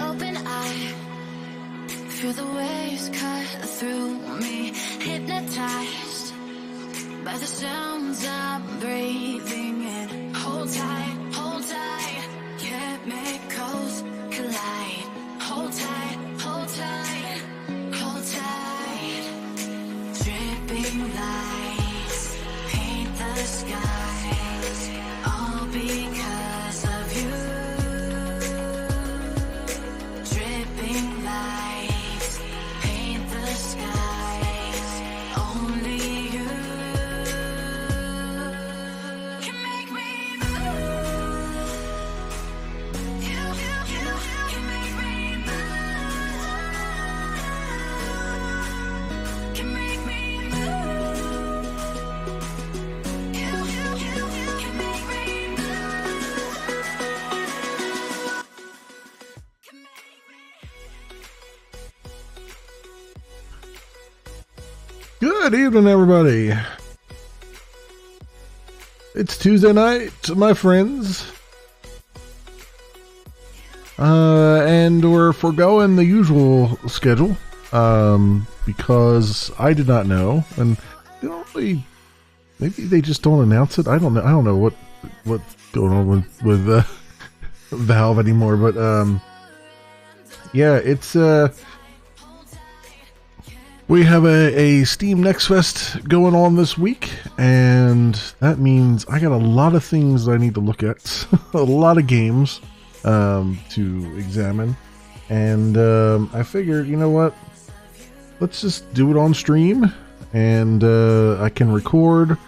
Open eye, feel the waves cut through me, hypnotized by the sounds I'm breathing in. Hold tight, chemicals collide. Hold tight, hold tight, hold tight. Dripping lights paint the skies, all because of you. Good evening, everybody. It's Tuesday night, my friends. And we're foregoing the usual schedule, because I did not know, and they don't really, maybe they just don't announce it. I don't know what's going on with Valve anymore, but yeah, it's we have a Steam NextFest going on this week, and that means I got a lot of things I need to look at, a lot of games to examine, and I figured, you know what, let's just do it on stream, and I can record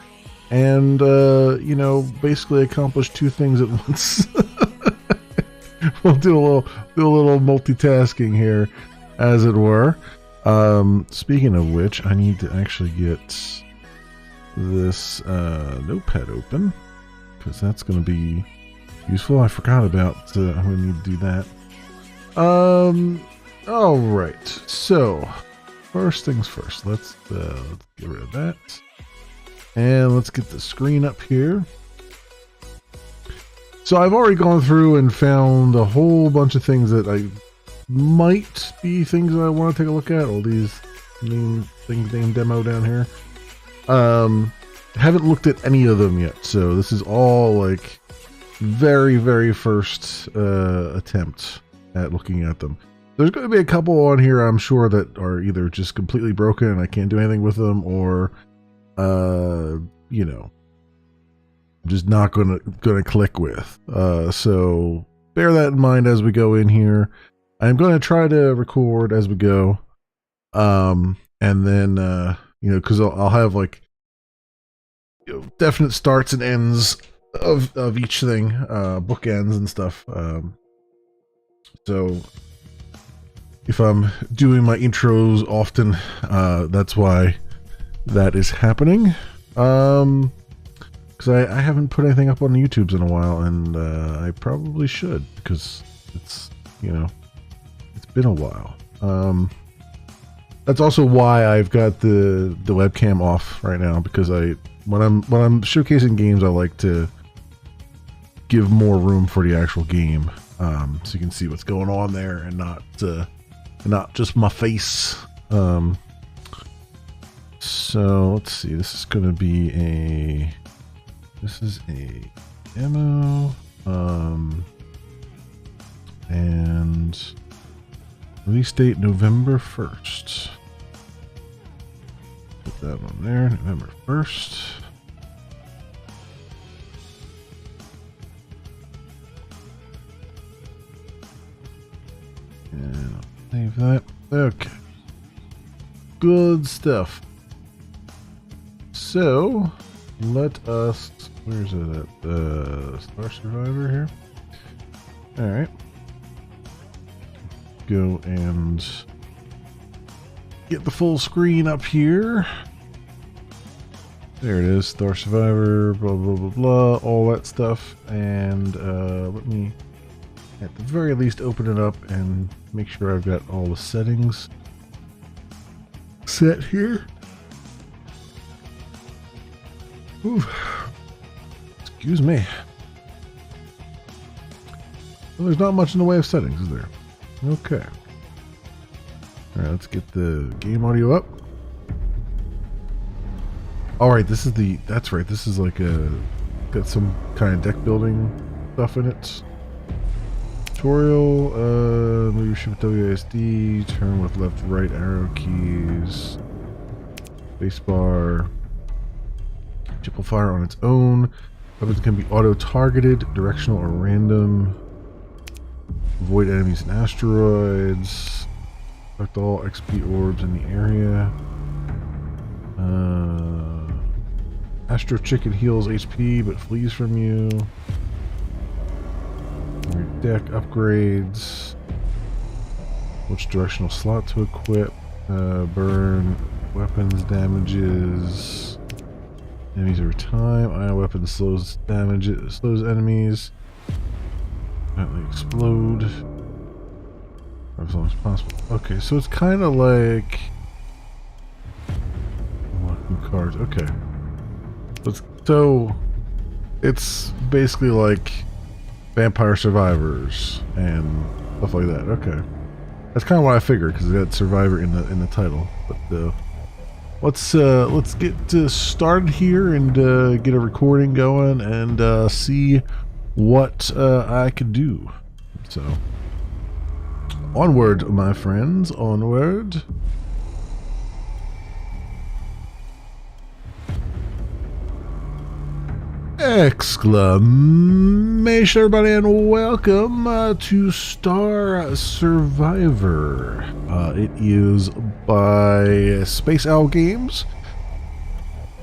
and you know, basically accomplish two things at once. We'll do a little multitasking here, as it were. Speaking of which, I need to actually get this notepad open, because that's going to be useful. I forgot about I'm going to need to do that. All right. So, first things first. Let's get rid of that, and let's get the screen up here. So I've already gone through and found a whole bunch of things that I might be things that I want to take a look at. All these things named demo down here. Haven't looked at any of them yet, so this is all like very, very first attempt at looking at them. There's going to be a couple on here, I'm sure, that are either just completely broken and I can't do anything with them, or you know, just not gonna click with. So bear that in mind as we go in here. I'm going to try to record as we go, and then you know, because I'll have like, you know, definite starts and ends of each thing, bookends and stuff. So if I'm doing my intros often, that's why that is happening. Because I haven't put anything up on the YouTubes in a while, and I probably should, because it's, you know, it's been a while. That's also why I've got the webcam off right now, because when I'm showcasing games, I like to give more room for the actual game, so you can see what's going on there, and not just my face. So let's see. This is going to be a demo, and release date November 1st. Put that on there, November 1st. And I'll save that. Okay. Good stuff. So, let us... Where's it at? Star Survivor here? Alright. Go and get the full screen up here. There it is. Star Survivor, blah, blah, blah, blah. All that stuff. And let me, at the very least, open it up and make sure I've got all the settings set here. Ooh. Excuse me. Well, there's not much in the way of settings, is there? Okay. Alright, let's get the game audio up. Alright, this is that's right, this is like got some kind of deck building stuff in it. Tutorial, leadership WASD, turn with left, right arrow keys, spacebar, triple fire on its own, weapons can be auto-targeted, directional or random, avoid enemies and asteroids, collect all XP orbs in the area, Astro Chicken heals HP but flees from you. Your deck upgrades. Which directional slot to equip. Burn. Weapons damages. Enemies over time. Ion weapon slows enemies. Permanently explode. As long as possible. Okay, so it's kind of like unlocking cards. Okay. So it's basically like Vampire Survivors and stuff like that. Okay, that's kind of what I figured because it got Survivor in the title. But let's get started here and get a recording going and see what I can do. So onward, my friends, onward. Exclamation, everybody, and welcome to Star Survivor. It is by Space Owl Games,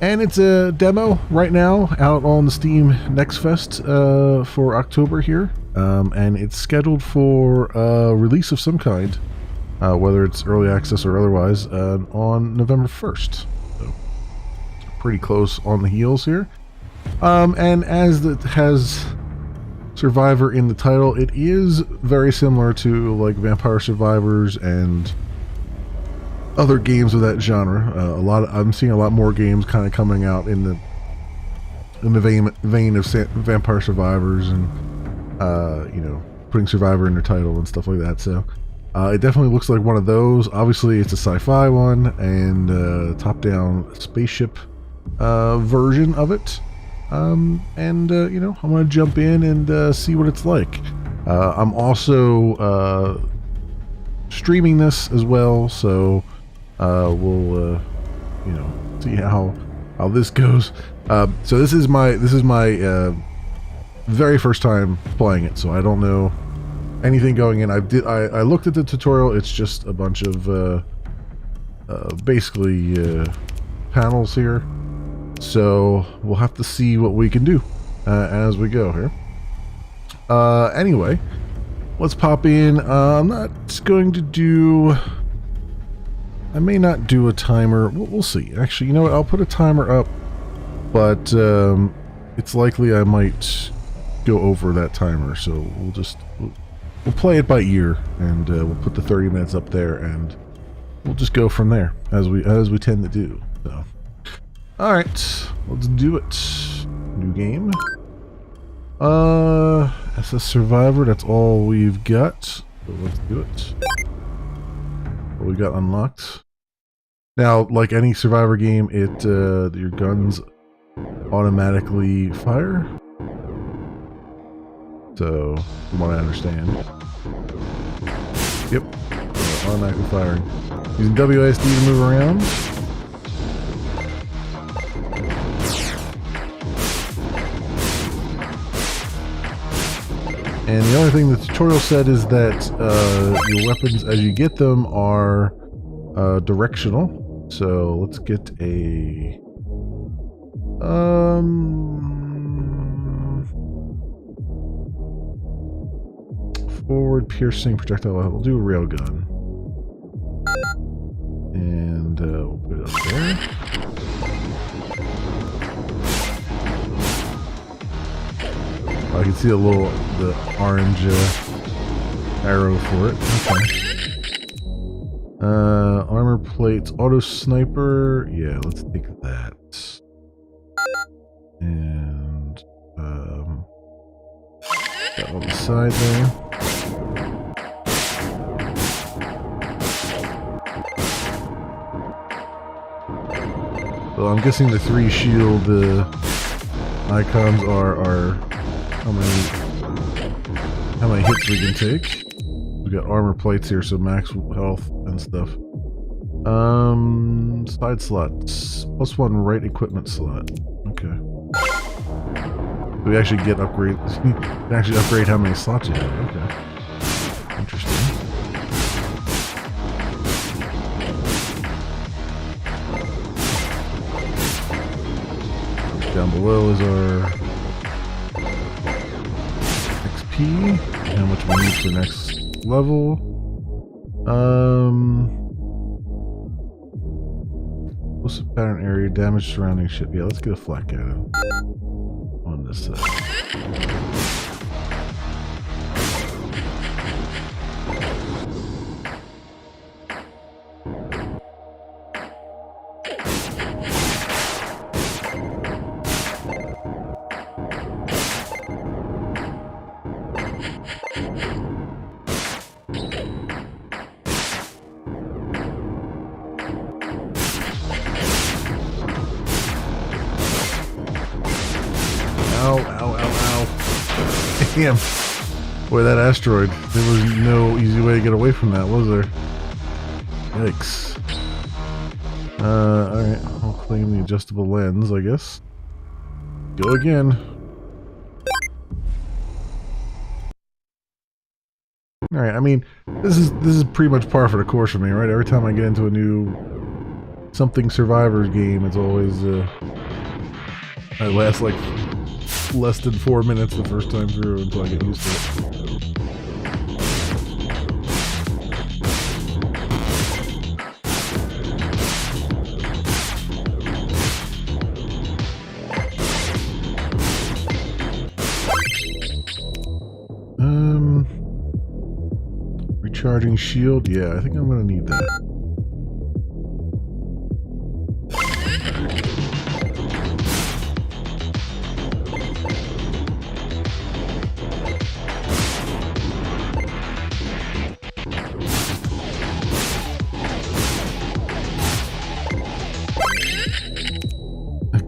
and it's a demo right now out on the Steam NextFest for October here, and it's scheduled for a release of some kind whether it's early access or otherwise, on November 1st. So pretty close on the heels here. And as it has Survivor in the title, it is very similar to like Vampire Survivors and other games of that genre. I'm seeing a lot more games kind of coming out in the vein of Vampire Survivors, and putting Survivor in their title and stuff like that. So it definitely looks like one of those. Obviously, it's a sci-fi one and top-down spaceship version of it. I'm gonna jump in and see what it's like. I'm also streaming this as well, so we'll see how this goes. So this is my very first time playing it, so I don't know anything going in. I looked at the tutorial. It's just a bunch of basically panels here, so we'll have to see what we can do as we go here. Anyway, let's pop in. I'm not going to do... I may not do a timer. We'll see. Actually, you know what? I'll put a timer up, but it's likely I might go over that timer. So we'll play it by ear, and we'll put the 30 minutes up there, and we'll just go from there as we tend to do. So, all right, let's do it. New game. SS Survivor. That's all we've got. So let's do it. What we got unlocked. Now, like any Survivor game, your guns automatically fire. So, from what I understand. Yep, automatically firing. Using WASD to move around. And the only thing the tutorial said is that your weapons, as you get them, are directional. So let's get a forward piercing projectile. We'll do a railgun, and we'll put it up there. I can see the orange arrow for it. Okay. Armor plates, auto sniper. Yeah, let's take that. And that on the side there. Well, I'm guessing the 3 shield icons are how many hits we can take. We got armor plates here, so max health and stuff. Side slots. +1 right equipment slot. Okay. We actually get upgrades. You can actually upgrade how many slots you have. Okay. Interesting. Down below is our XP. How much we need for the next level. What's the pattern area? Damage surrounding ship. Yeah, let's get a flak cannon on this side. Damn. Boy, that asteroid. There was no easy way to get away from that, was there? Yikes. Alright. I'll claim the adjustable lens, I guess. Go again. Alright, I mean, this is pretty much par for the course for me, right? Every time I get into a new something Survivors game, it's always it lasts like less than 4 minutes the first time through until I get used to it. Recharging shield. Yeah, I think I'm going to need that.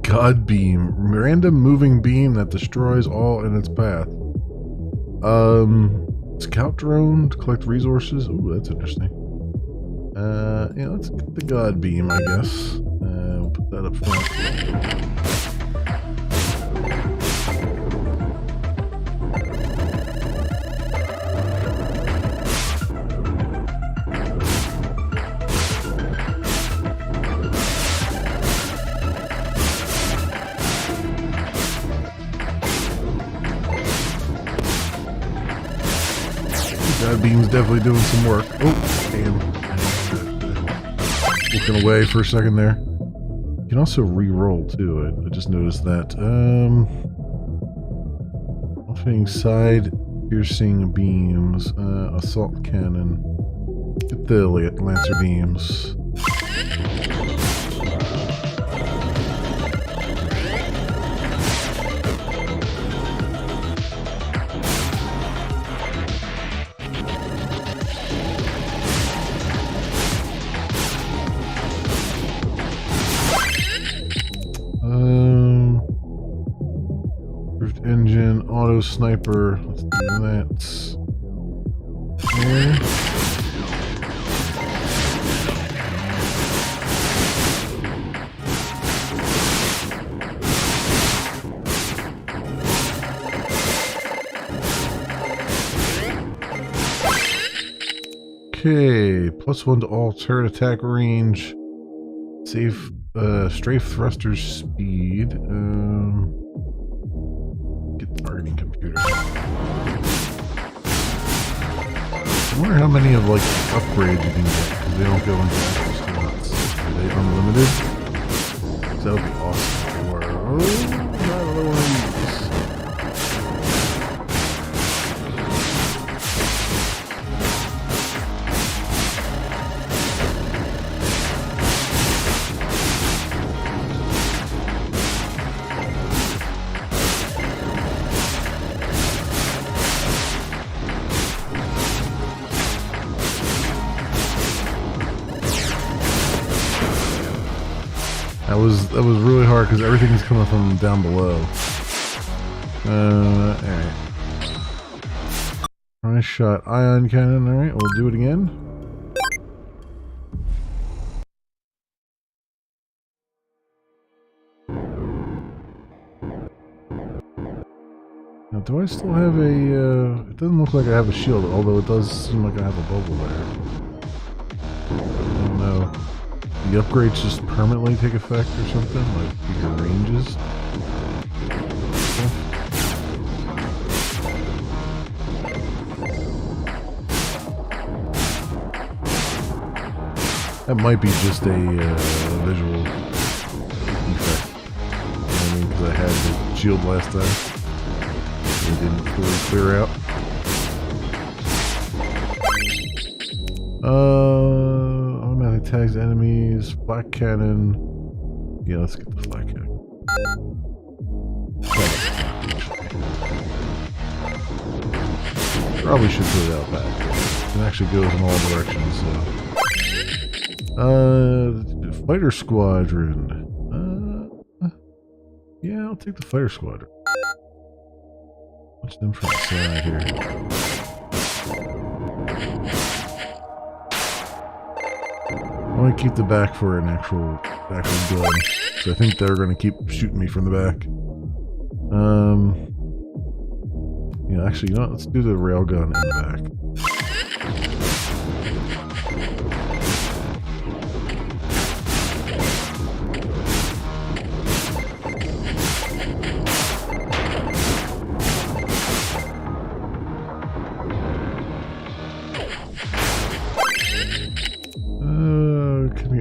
God beam. Random moving beam that destroys all in its path. Scout drone to collect resources. Ooh, that's interesting. Yeah, let's get the God beam, I guess. We'll put that up front. God beam's definitely doing some work. Oh, damn. Looking away for a second there. You can also re-roll too. I just noticed that. Offering side piercing beams. Assault cannon. Get the lancer beams. Engine, auto sniper. Let's do that. Okay, +1 to all turret attack range. Safe, strafe thrusters speed. Get targeting computer. I wonder how many of like upgrades you can get because they don't go into actual slots. Are they unlimited? That would be awesome. Or not really one of these. That was really hard because everything's coming from down below. Alright. Nice shot. Ion cannon. Alright, we'll do it again. Now, do I still have a... it doesn't look like I have a shield, although it does seem like I have a bubble there. I don't know. The upgrades just permanently take effect or something, like bigger ranges. That might be just a visual effect. I mean, because I had the shield last time. It didn't fully clear out. Automatic tags enemies, flak cannon. Yeah, let's get the flak cannon. Probably should put it out back. It can actually go in all directions, so. Fighter squadron. Yeah, I'll take the fighter squadron. Watch them from the side here. I want to keep the back for an actual gun, so I think they're going to keep shooting me from the back. Yeah, actually, you know what? Let's do the railgun in the back.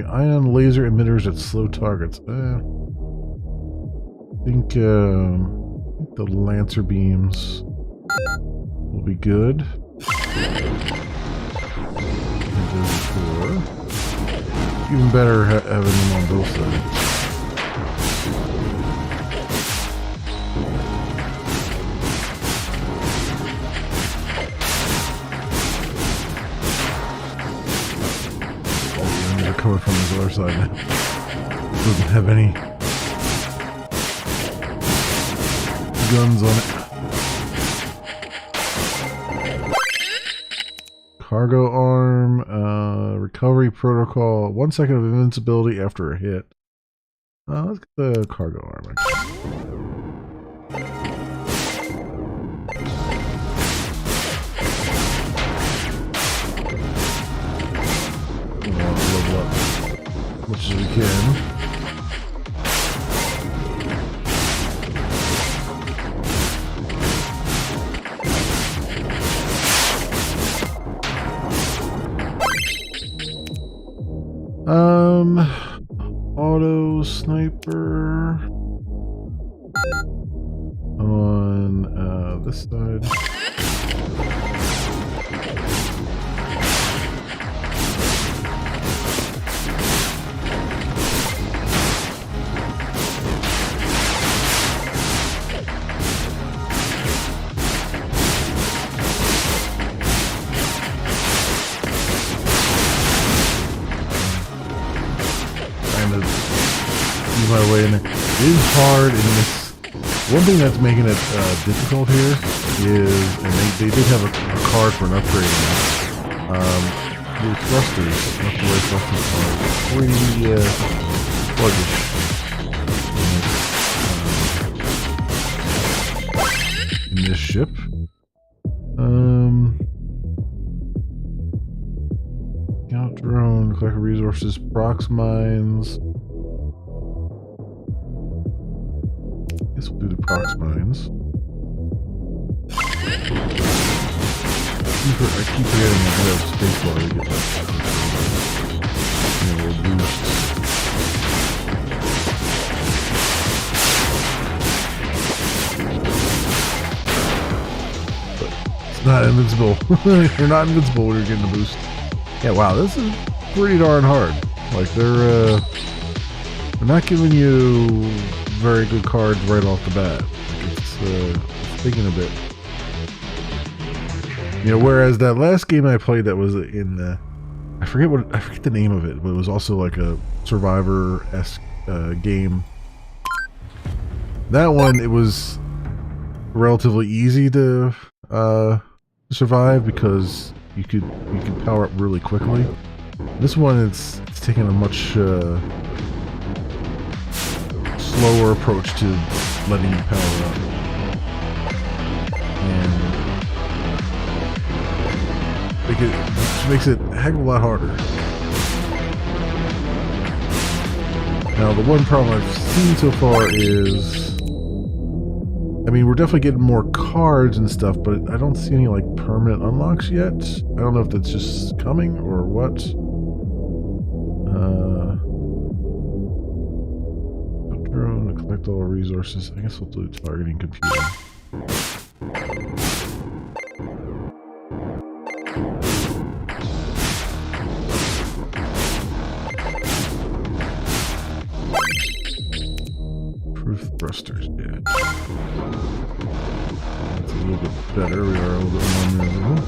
Ion laser emitters at slow targets. I think the lancer beams will be good. those before. Even better having them on both sides. They're coming from this other side now. Doesn't have any guns on it. Cargo arm, recovery protocol, 1 second of invincibility after a hit. Let's get the cargo arm. We want to level up as much as we can. Auto sniper on this side. My way in there. It is hard in this. One thing that's making it difficult here is, and they did have a card for an upgrade in that. The thrusters, left-away thrusters are pretty sluggish in this ship. Scout drone, collect resources, prox mines. Guess we'll do the prox mines. I keep forgetting that I have space bar to get that. We'll boost. But it's not invincible. You're not invincible when you're getting a boost. Yeah, wow, this is pretty darn hard. Like they're not giving you very good cards right off the bat. It's thinking a bit. Whereas that last game I played that was in I forget the name of it, but it was also like a Survivor-esque game. That one, it was relatively easy to survive because you could power up really quickly. This one, it's taking a much slower approach to letting you power up, and which makes it a heck of a lot harder. Now, the one problem I've seen so far is, I mean, we're definitely getting more cards and stuff, but I don't see any like permanent unlocks yet. I don't know if that's just coming or what. Drone to collect all resources. I guess we'll do targeting computer. Proof thrusters, yeah. That's a little bit better. We are a little bit more maneuverable.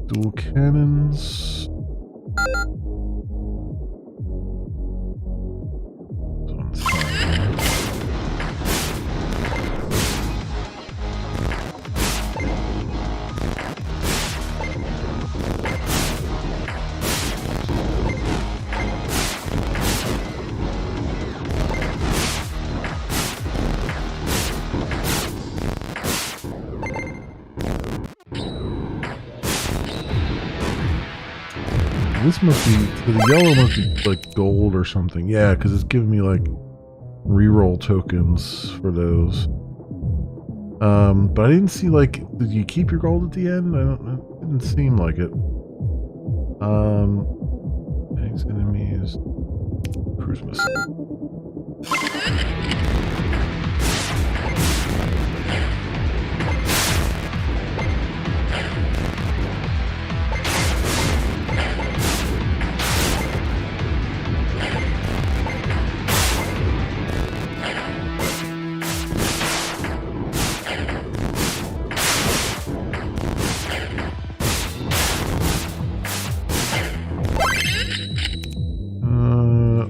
Dual cannons. This must be, the yellow must be like gold or something. Yeah, because it's giving me like reroll tokens for those. But I didn't see like, did you keep your gold at the end? It didn't seem like it. Tanks, enemies. Cruise missile.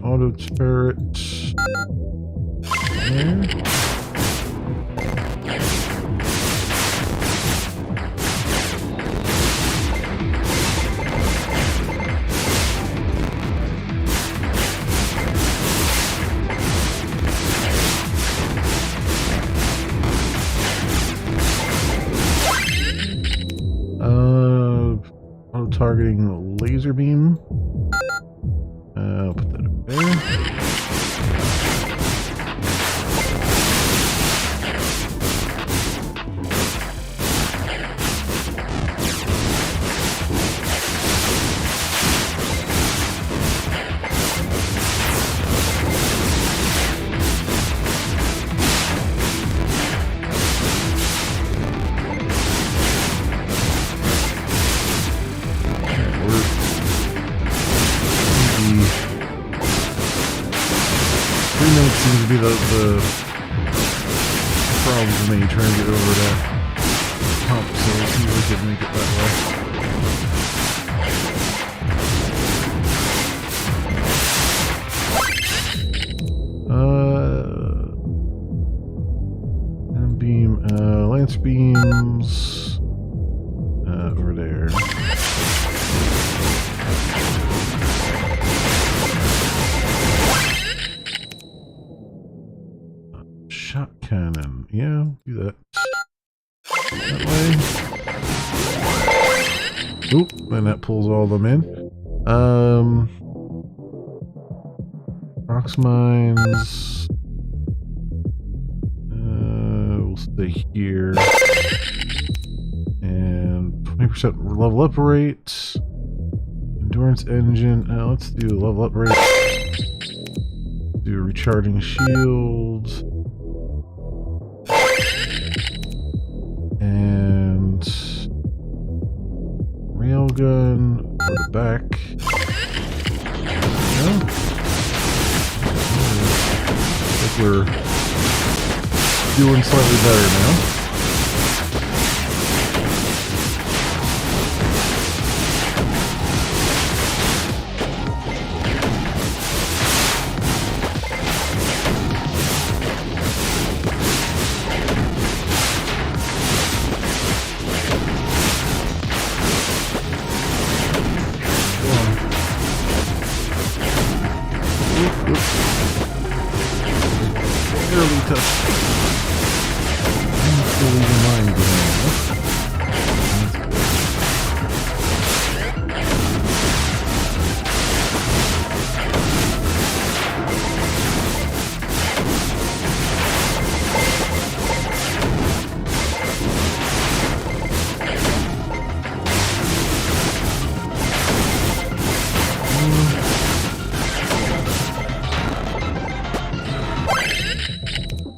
Auto turret. There. Auto targeting laser beam. I'll put that up there. Seems to be the problem for me trying to get over that hump, so we'll see if we can make it that way. And beam, lance beams, over there. Shot cannon. Yeah, do that. That way. Oop, and that pulls all of them in. Rocks mines. We'll stay here. And 20% level up rate. Endurance engine. Let's do level up rate. Do a recharging shield. And railgun for the back. Yeah. I think we're doing slightly better now. Barely touched. I'm still leaving mine behind.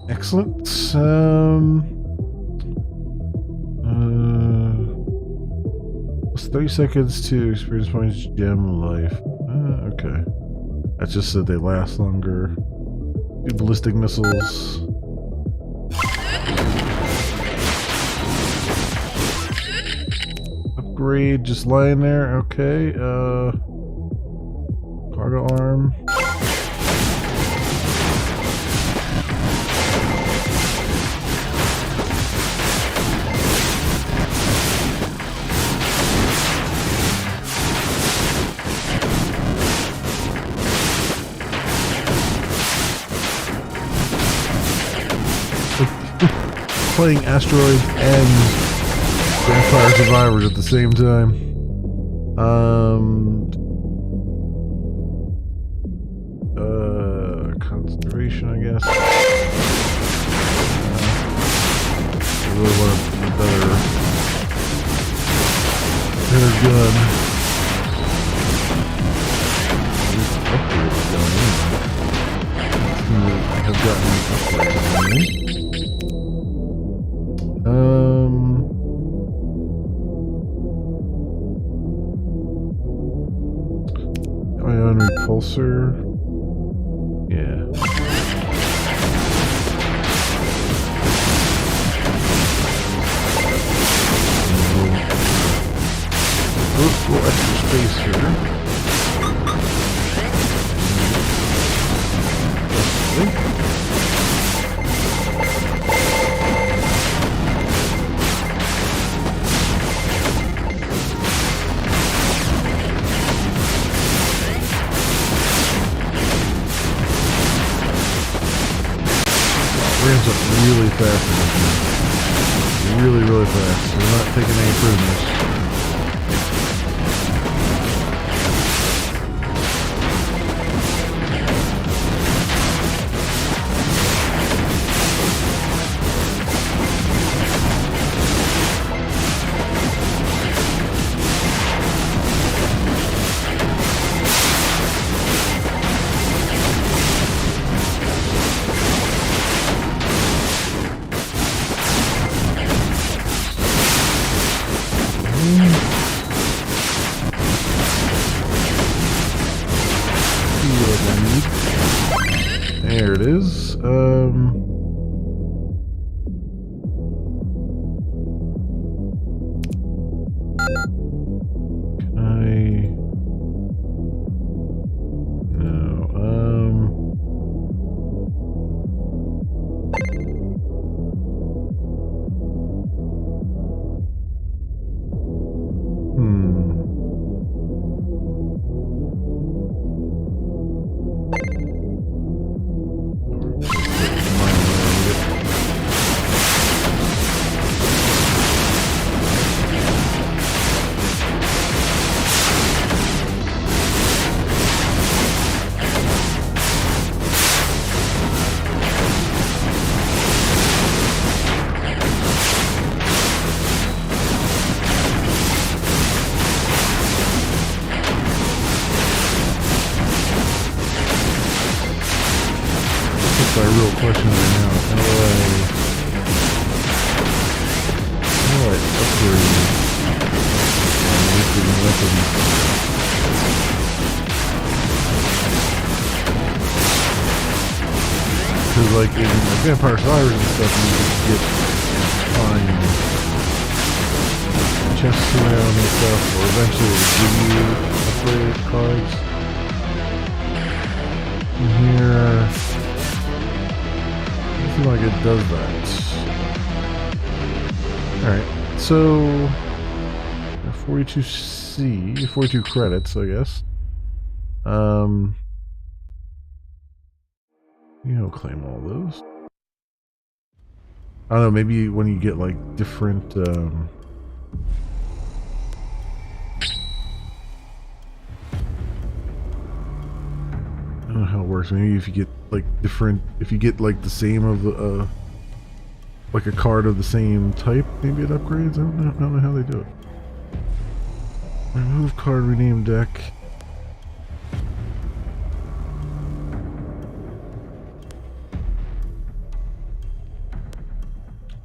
Excellent. It's 30 seconds to experience points gem life. Okay. That's just that they last longer. Do ballistic missiles. Upgrade just lying there. Okay. Cargo arm. Playing Asteroids and Vampire Survivors at the same time. Concentration, I guess. I really want a better gun. have gotten ion repulsor. Yeah. Oops, a little extra space here. Ramps up really fast. Really, really fast. We're not taking any prisoners. There it is. Can I? No. My real question right now, how do I upgrade nuclear weapons? Because like in Vampire Survivors and stuff, you can find chests around and stuff, or eventually it'll give you upgrade cards. And here, like it does that. Alright, so 42C, 42 credits, I guess. You don't claim all those. I don't know, maybe when you get like different I don't know how it works. Maybe if you get like different, if you get like the same of like a card of the same type, maybe it upgrades. I don't know how they do it. Remove card, rename deck.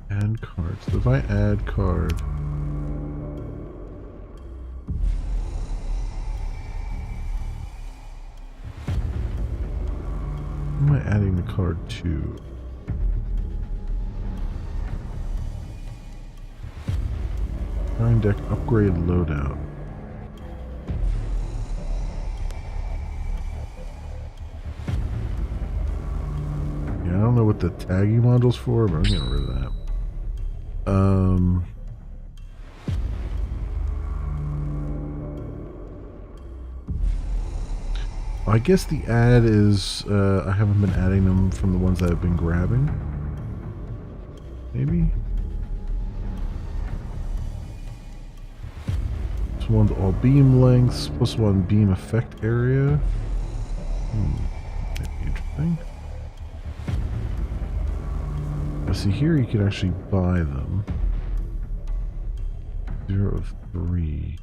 Add card. So if I add card. Who am I adding the card to? Nine deck upgrade loadout. Yeah, I don't know what the tagging module's for, but I'm getting rid of that. I guess the add is, I haven't been adding them from the ones that I've been grabbing. Maybe? This one's all beam lengths, plus one beam effect area. That'd be interesting. Now see here you can actually buy them. 0 of 3.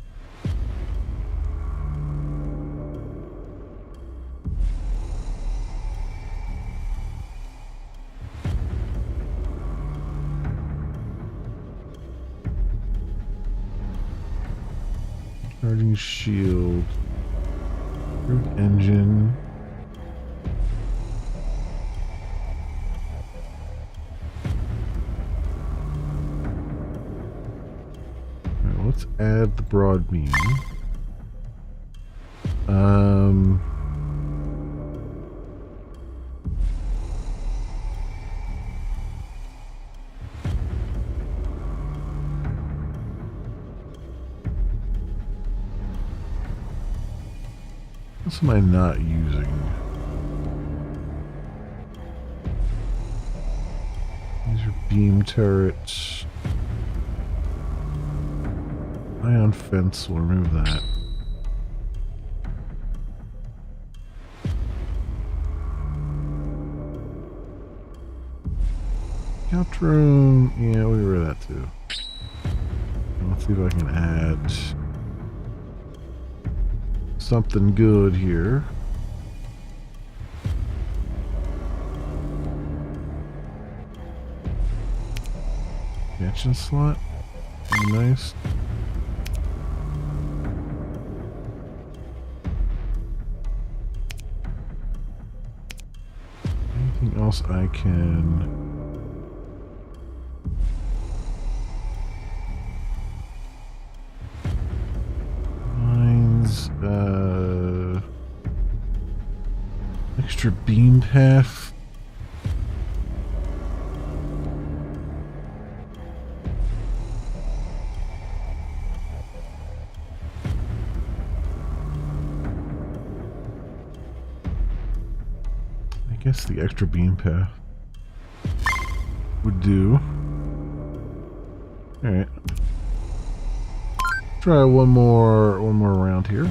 Charging shield. Improved engine. Alright, let's add the broad beam. What am I not using? These are beam turrets. Ion fence, we'll remove that. Scout room, yeah, we'll get rid of that too. Let's see if I can add something good here. Expansion slot, nice. Anything else I can? Mines, extra beam path. I guess the extra beam path would do. All right. Try one more round here.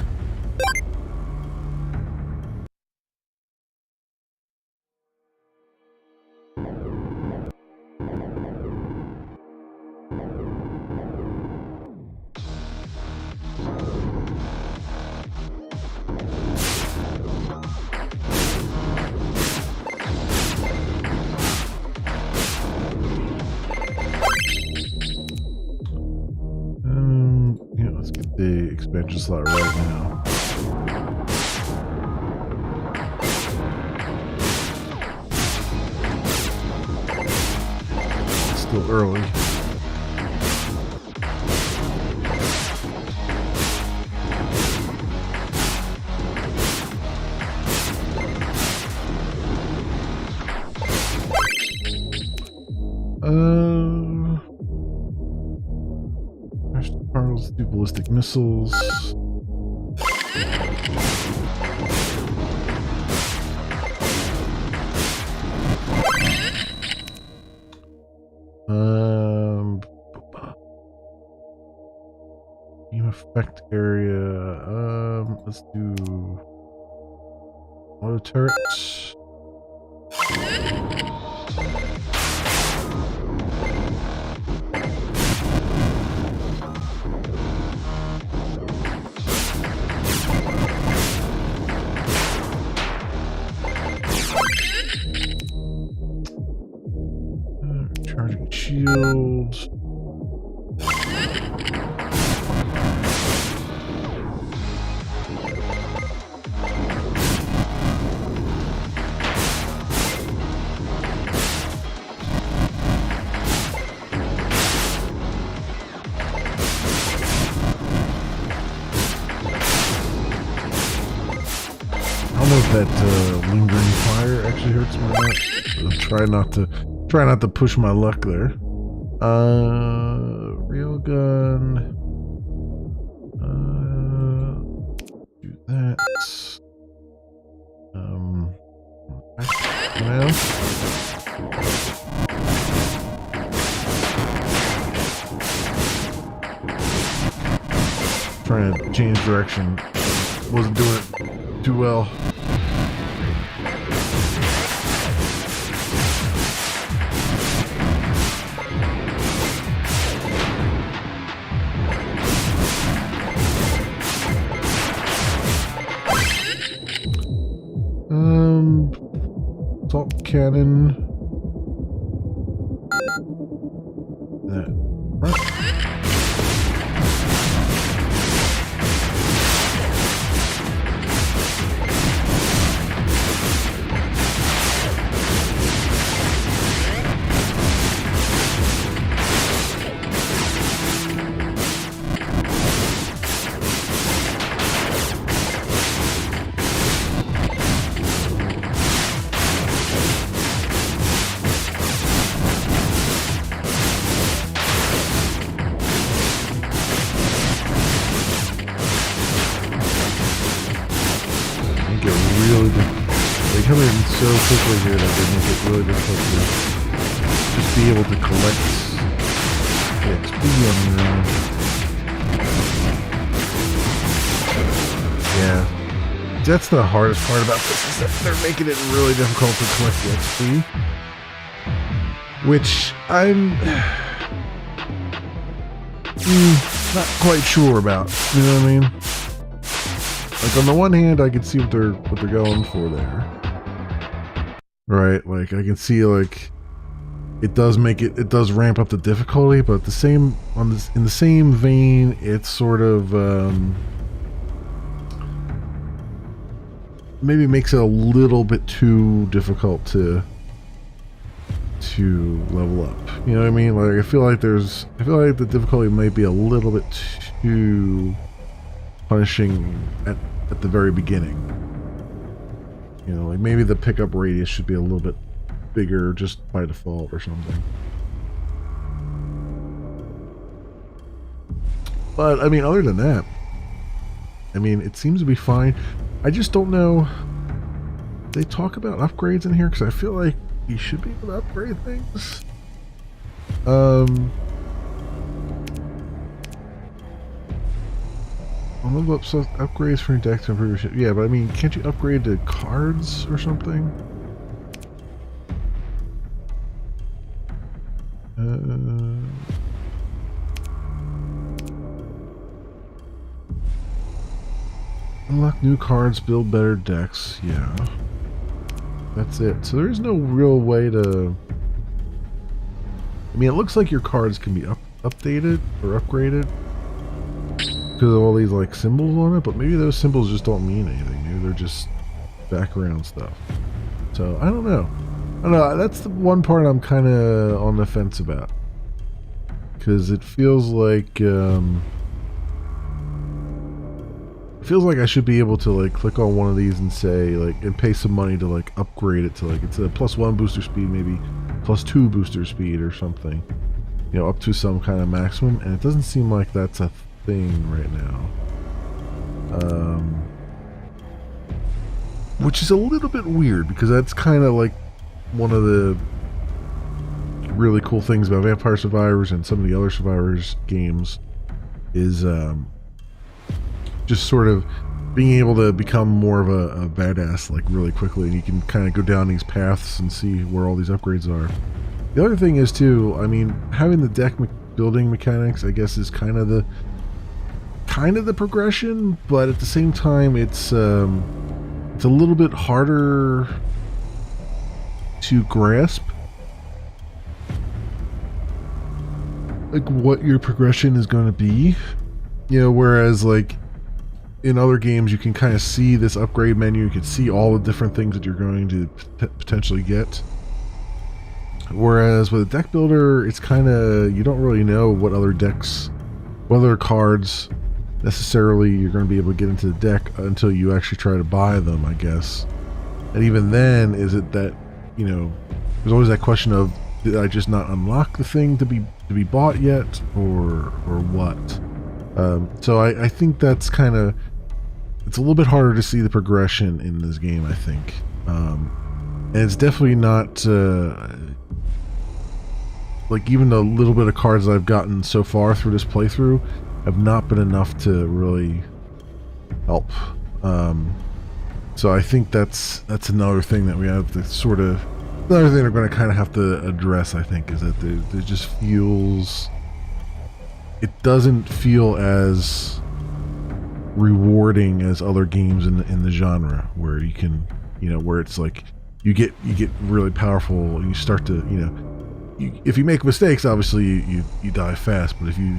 Yeah, let's get the expansion slot right now. It's still early. Let's do ballistic missiles. Beam effect area. Let's do auto turrets. Charging shield. I don't know if that lingering fire actually hurts my nut. Try not to push my luck there. Railgun. Do that. Well. Trying to change direction. Wasn't doing it too well. Assault cannon. That. Right. so quickly here that they make it really difficult to just be able to collect the XP on your own. Yeah, that's the hardest part about this, is that they're making it really difficult to collect the XP, which I'm not quite sure about. You know what I mean? Like, on the one hand, I can see what they're going for there, right? Like, I can see, like, it does ramp up the difficulty, but in the same vein, it's sort of maybe makes it a little bit too difficult to level up. You know what I mean? Like, I feel like the difficulty might be a little bit too punishing at the very beginning. You know, like maybe the pickup radius should be a little bit bigger just by default or something. But I mean, other than that, I mean, it seems to be fine. I just don't know. They talk about upgrades in here, because I feel like you should be able to upgrade things. I'll level up some upgrades for your deck to improve your ship. Yeah, but I mean, can't you upgrade to cards or something? Unlock new cards, build better decks. Yeah. That's it. So there is no real way to... I mean, it looks like your cards can be updated or upgraded because of all these like symbols on it, but maybe those symbols just don't mean anything. Maybe they're just background stuff. So I don't know. I don't know. That's the one part I'm kind of on the fence about, because it feels like I should be able to like click on one of these and say like, and pay some money to like upgrade it to like, it's a +1 booster speed, maybe +2 booster speed or something, you know, up to some kind of maximum, and it doesn't seem like that's a thing right now. Which is a little bit weird, because that's kind of like one of the really cool things about Vampire Survivors and some of the other Survivors games is just sort of being able to become more of a badass like really quickly, and you can kind of go down these paths and see where all these upgrades are. The other thing is too, I mean, having the deck building mechanics, I guess, is kind of the progression, but at the same time it's a little bit harder to grasp, like what your progression is going to be, you know, whereas like in other games you can kind of see this upgrade menu, you can see all the different things that you're going to potentially get, whereas with a deck builder it's kind of, you don't really know what other decks, what other cards necessarily you're going to be able to get into the deck until you actually try to buy them, I guess. And even then, is it that, you know, there's always that question of, did I just not unlock the thing to be bought yet, or what? So I think that's kind of, it's a little bit harder to see the progression in this game, I think. And it's definitely not like, even the little bit of cards that I've gotten so far through this playthrough have not been enough to really help. So I think that's another thing that we have to sort of, another thing they're going to kind of have to address, I think, is that there just feels, it doesn't feel as rewarding as other games in the genre, where you can, you know, where it's like you get really powerful and you start to, you know, if you make mistakes, obviously you die fast, but if you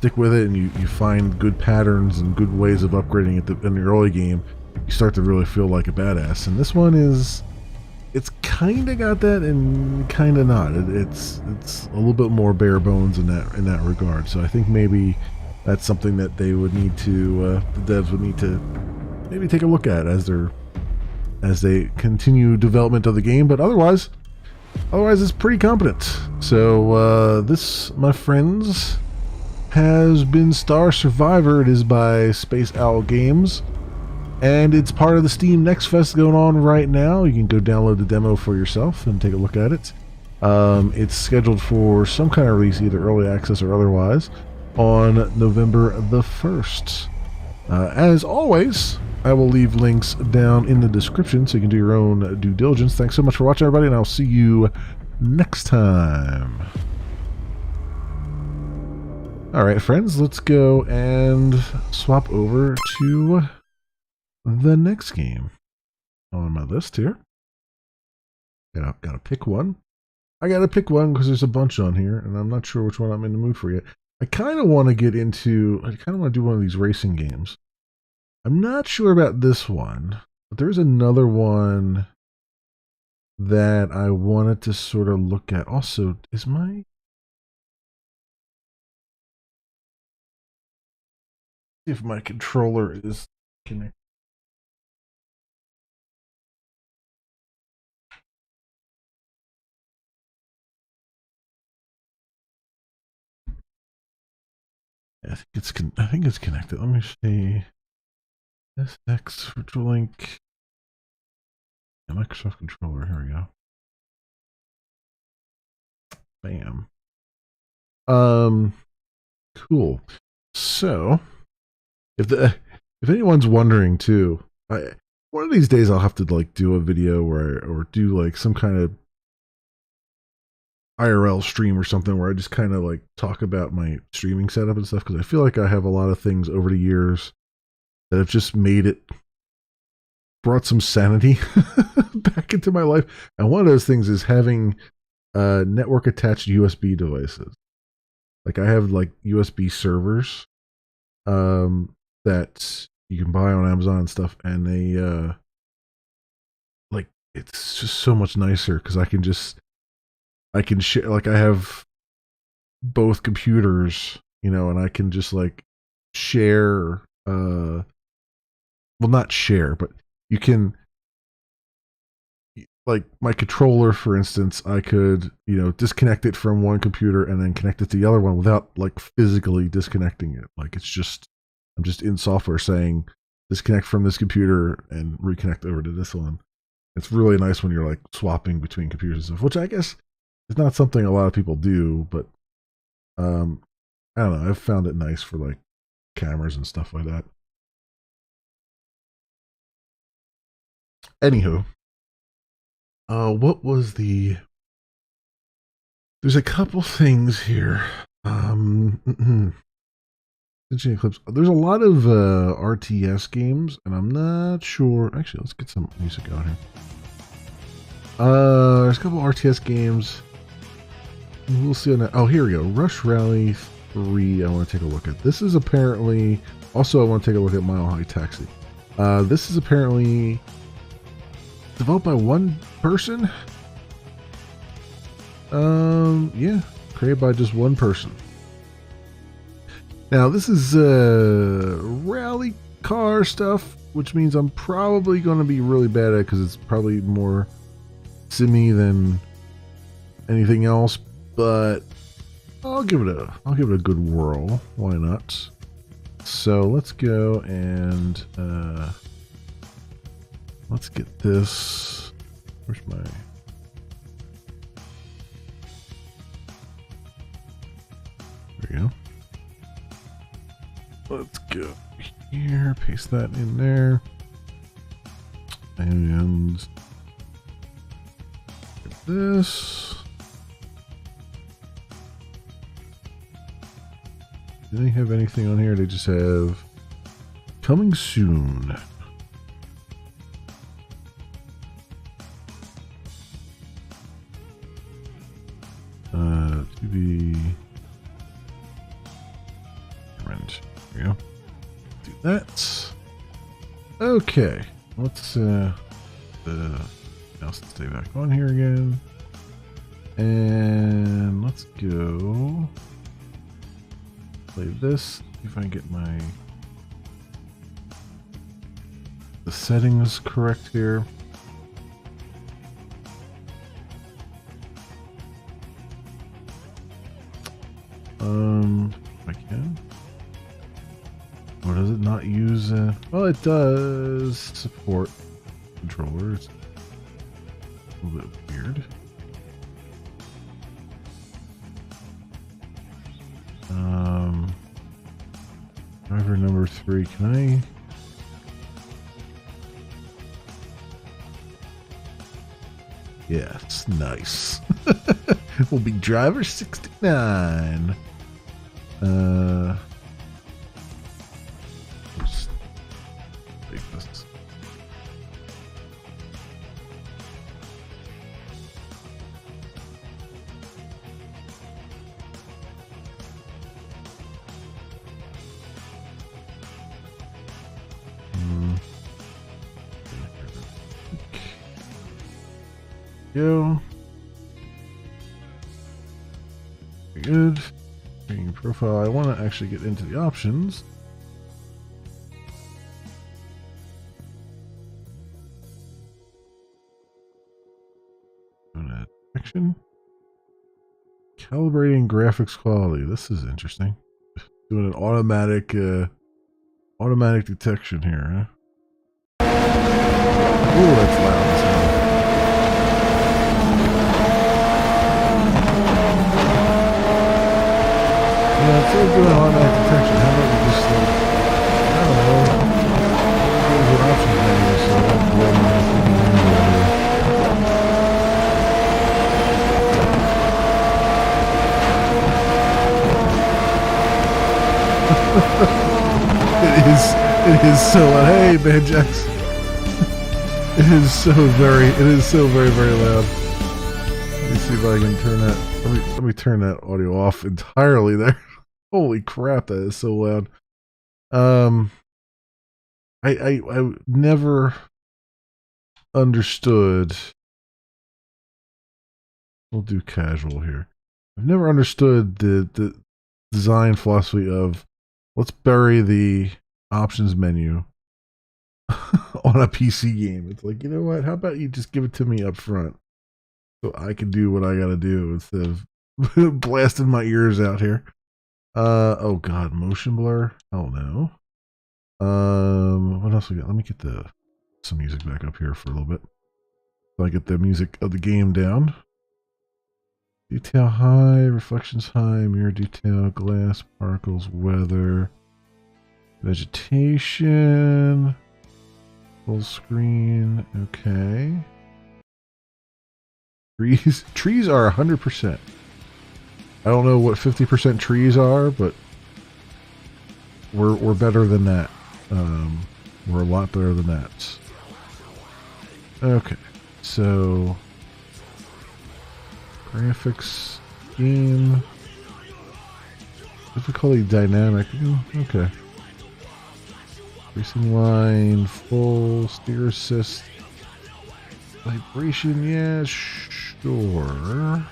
stick with it and you find good patterns and good ways of upgrading it in the early game, you start to really feel like a badass. And this one is, it's kind of got that and kind of not. It's a little bit more bare bones in that regard. So I think maybe that's something that they would need to, the devs would need to maybe take a look at as they continue development of the game. But otherwise it's pretty competent. So this, my friends, has been Star Survivor. It is by Space Owl Games. And it's part of the Steam NextFest going on right now. You can go download the demo for yourself and take a look at it. It's scheduled for some kind of release, either early access or otherwise, on November the 1st. As always, I will leave links down in the description so you can do your own due diligence. Thanks so much for watching, everybody, and I'll see you next time. Alright, friends, let's go and swap over to the next game on my list here. Gotta pick one. I gotta pick one because there's a bunch on here, and I'm not sure which one I'm in the mood for yet. I kind of want to get into, I kind of want to do one of these racing games. I'm not sure about this one, but there's another one that I wanted to sort of look at. Also, is my... if my controller is connected. I think it's connected. Let me see. SX Virtual Link. Microsoft controller. Here we go. Bam. Cool. So, if anyone's wondering too, one of these days I'll have to like do a video or do like some kind of IRL stream or something where I just kind of like talk about my streaming setup and stuff, because I feel like I have a lot of things over the years that have just brought some sanity back into my life. And one of those things is having network attached USB devices. Like I have like USB servers that you can buy on Amazon and stuff, and they like, it's just so much nicer because I can share, like I have both computers, you know, and I can just like share, well, not share, but you can, like my controller, for instance, I could, you know, disconnect it from one computer and then connect it to the other one without like physically disconnecting it. Like it's just, I'm just in software saying disconnect from this computer and reconnect over to this one. It's really nice when you're like swapping between computers and stuff, which I guess it's not something a lot of people do, but I don't know. I've found it nice for like cameras and stuff like that. Anywho, what was the? There's a couple things here. Clips. There's a lot of RTS games, and I'm not sure. Actually, let's get some music out here. There's a couple RTS games. We'll see on that. Oh, here we go. Rush Rally 3. I want to take a look at. This is apparently. Also, I want to take a look at Mile High Taxi. This is apparently developed by one person. Yeah, created by just one person. Now, this is rally car stuff, which means I'm probably going to be really bad at it because it's probably more simmy than anything else. But I'll give it a good whirl. Why not? So let's go and let's get this. Where's my? There we go. Let's go here. Paste that in there, and get this. Do they have anything on here? They just have coming soon. To be rent. There we go. Do that. Okay. Let's now stay back on here again. And let's go play this. See if I can get the settings correct here. If I can. Or does it not use? Well, it does support controllers. A little bit weird. Driver number 3. Can I? Yes, nice. We'll be driver 69. Let's take this. Go. Very good. Creating profile. I want to actually get into the options. Action. Calibrating graphics quality. This is interesting. Doing an automatic detection here, huh? Ooh, that's loud. Yeah, instead of doing automatic detection, how about we just I don't know, go to the options menu so I don't blow my It is so loud. Hey, man, Jax. It is so very, very loud. Let me see if I can turn that. Let me turn that audio off entirely there. Holy crap, that is so loud. I never understood. We'll do casual here. I've never understood the design philosophy of let's bury the options menu on a PC game. It's like, you know what? How about you just give it to me up front so I can do what I gotta do instead of blasting my ears out here. Oh god, motion blur? Oh no. What else we got? Let me get some music back up here for a little bit. So I get the music of the game down. Detail high, reflections high, mirror detail, glass, particles, weather, vegetation, full screen, okay. Trees are 100%. I don't know what 50% trees are, but we're better than that. We're a lot better than that. Okay, so graphics, game, difficulty dynamic. Okay. Racing line, full, steer assist, vibration, yeah, sure.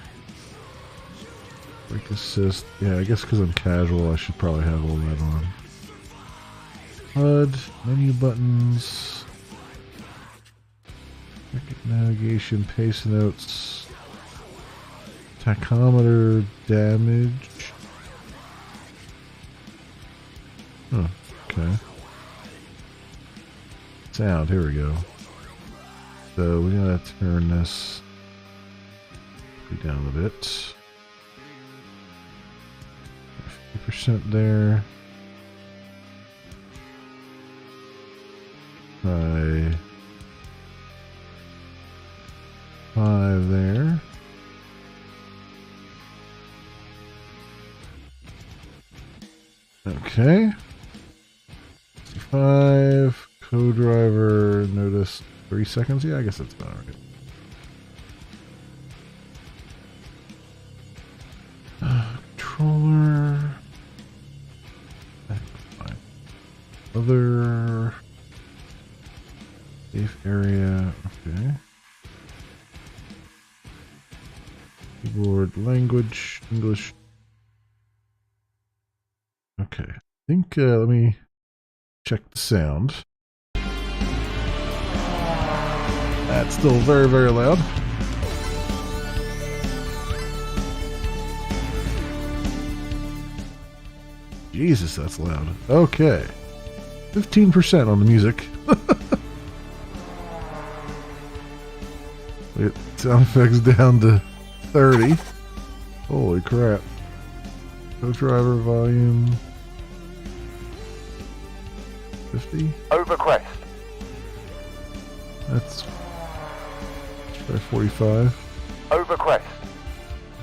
Brake assist, yeah, I guess because I'm casual, I should probably have all that on. HUD, menu buttons, navigation, pace notes, tachometer, damage. Huh, okay. Sound, here we go. So we gotta turn this down a bit. 50% there. High 5 there. Okay. 5 co-driver notice 3 seconds. Yeah, I guess that's about right. Controller. Other safe area. Okay. Keyboard language English. Okay. I think let me check the sound. That's still very, very loud. Jesus, that's loud. Okay. 15% on the music. We get sound effects down to 30. Holy crap. Co-driver volume 50. Over crest. That's try 45. Over crest.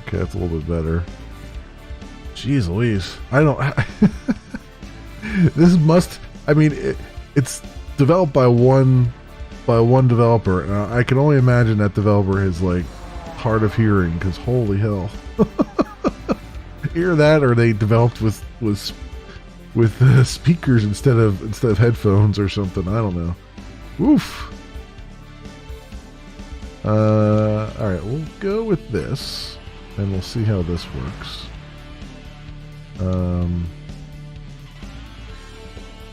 Okay, that's a little bit better. Jeez Louise. I don't... This must... I mean, it's developed by one developer, and I can only imagine that developer is like hard of hearing, because holy hell. Either that, or they developed with speakers instead of headphones or something. I don't know. Oof. Alright, we'll go with this, and we'll see how this works.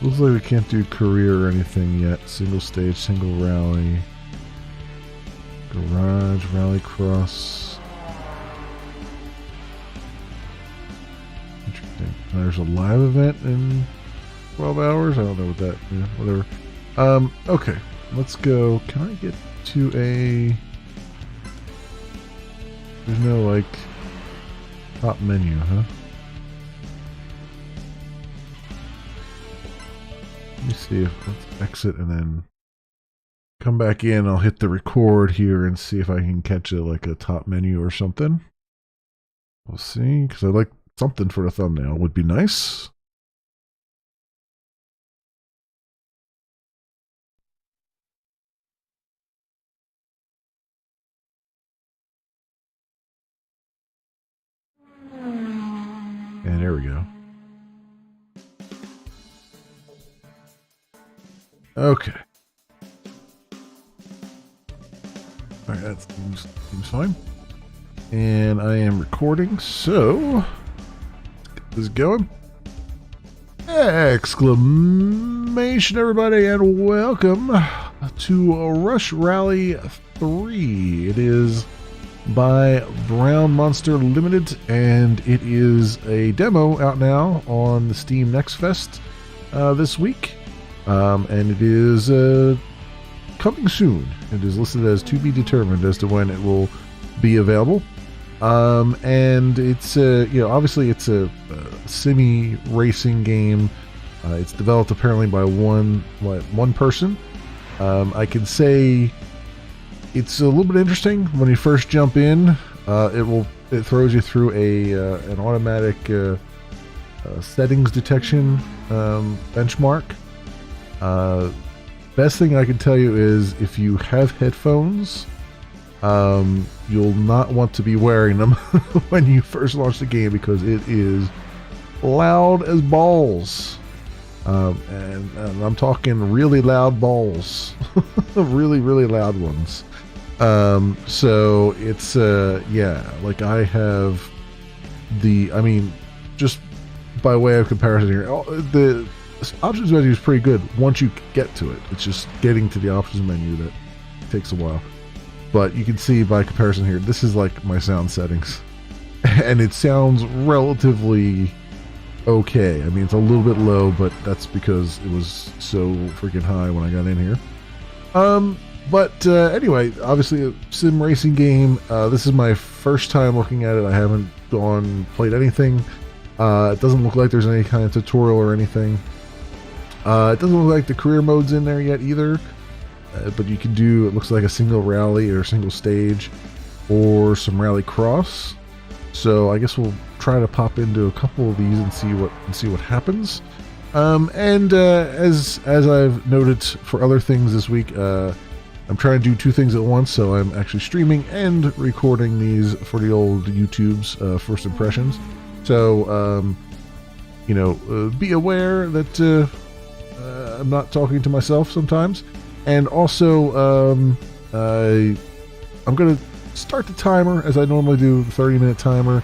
Looks like we can't do career or anything yet. Single stage, single rally, garage, Rallycross. Interesting. There's a live event in 12 hours. I don't know what that. Yeah, whatever. Okay, let's go. Can I get to a? There's no like top menu, huh? Let me see if let's exit and then come back in. I'll hit the record here and see if I can catch a top menu or something. We'll see, because I like something for the thumbnail would be nice. And there we go. Okay. Alright, that seems fine. And I am recording, so let's get this going. Exclamation, everybody, and welcome to Rush Rally 3. It is by Brown Monster Limited, and it is a demo out now on the Steam NextFest this week. And it is coming soon. It is listed as to be determined as to when it will be available. And it's obviously it's a semi racing game. It's developed apparently by one person. I can say it's a little bit interesting when you first jump in. It throws you through an automatic settings detection benchmark. Best thing I can tell you is if you have headphones, you'll not want to be wearing them when you first launch the game, because it is loud as balls. And I'm talking really loud balls. Really, really loud ones. So it's, like I have just by way of comparison here, the options menu is pretty good once you get to it. It's just getting to the options menu that takes a while. But you can see by comparison here, this is like my sound settings. And it sounds relatively okay. I mean, it's a little bit low, but that's because it was so freaking high when I got in here. But anyway, obviously a sim racing game. This is my first time looking at it. I haven't played anything. It doesn't look like there's any kind of tutorial or anything. It doesn't look like the career mode's in there yet either. But you can do, it looks like a single rally or single stage or some Rallycross. So I guess we'll try to pop into a couple of these and see what happens. As I've noted for other things this week, I'm trying to do two things at once. So I'm actually streaming and recording these for the old YouTube's first impressions. So be aware that I'm not talking to myself sometimes. And also, I'm going to start the timer as I normally do, the 30-minute timer,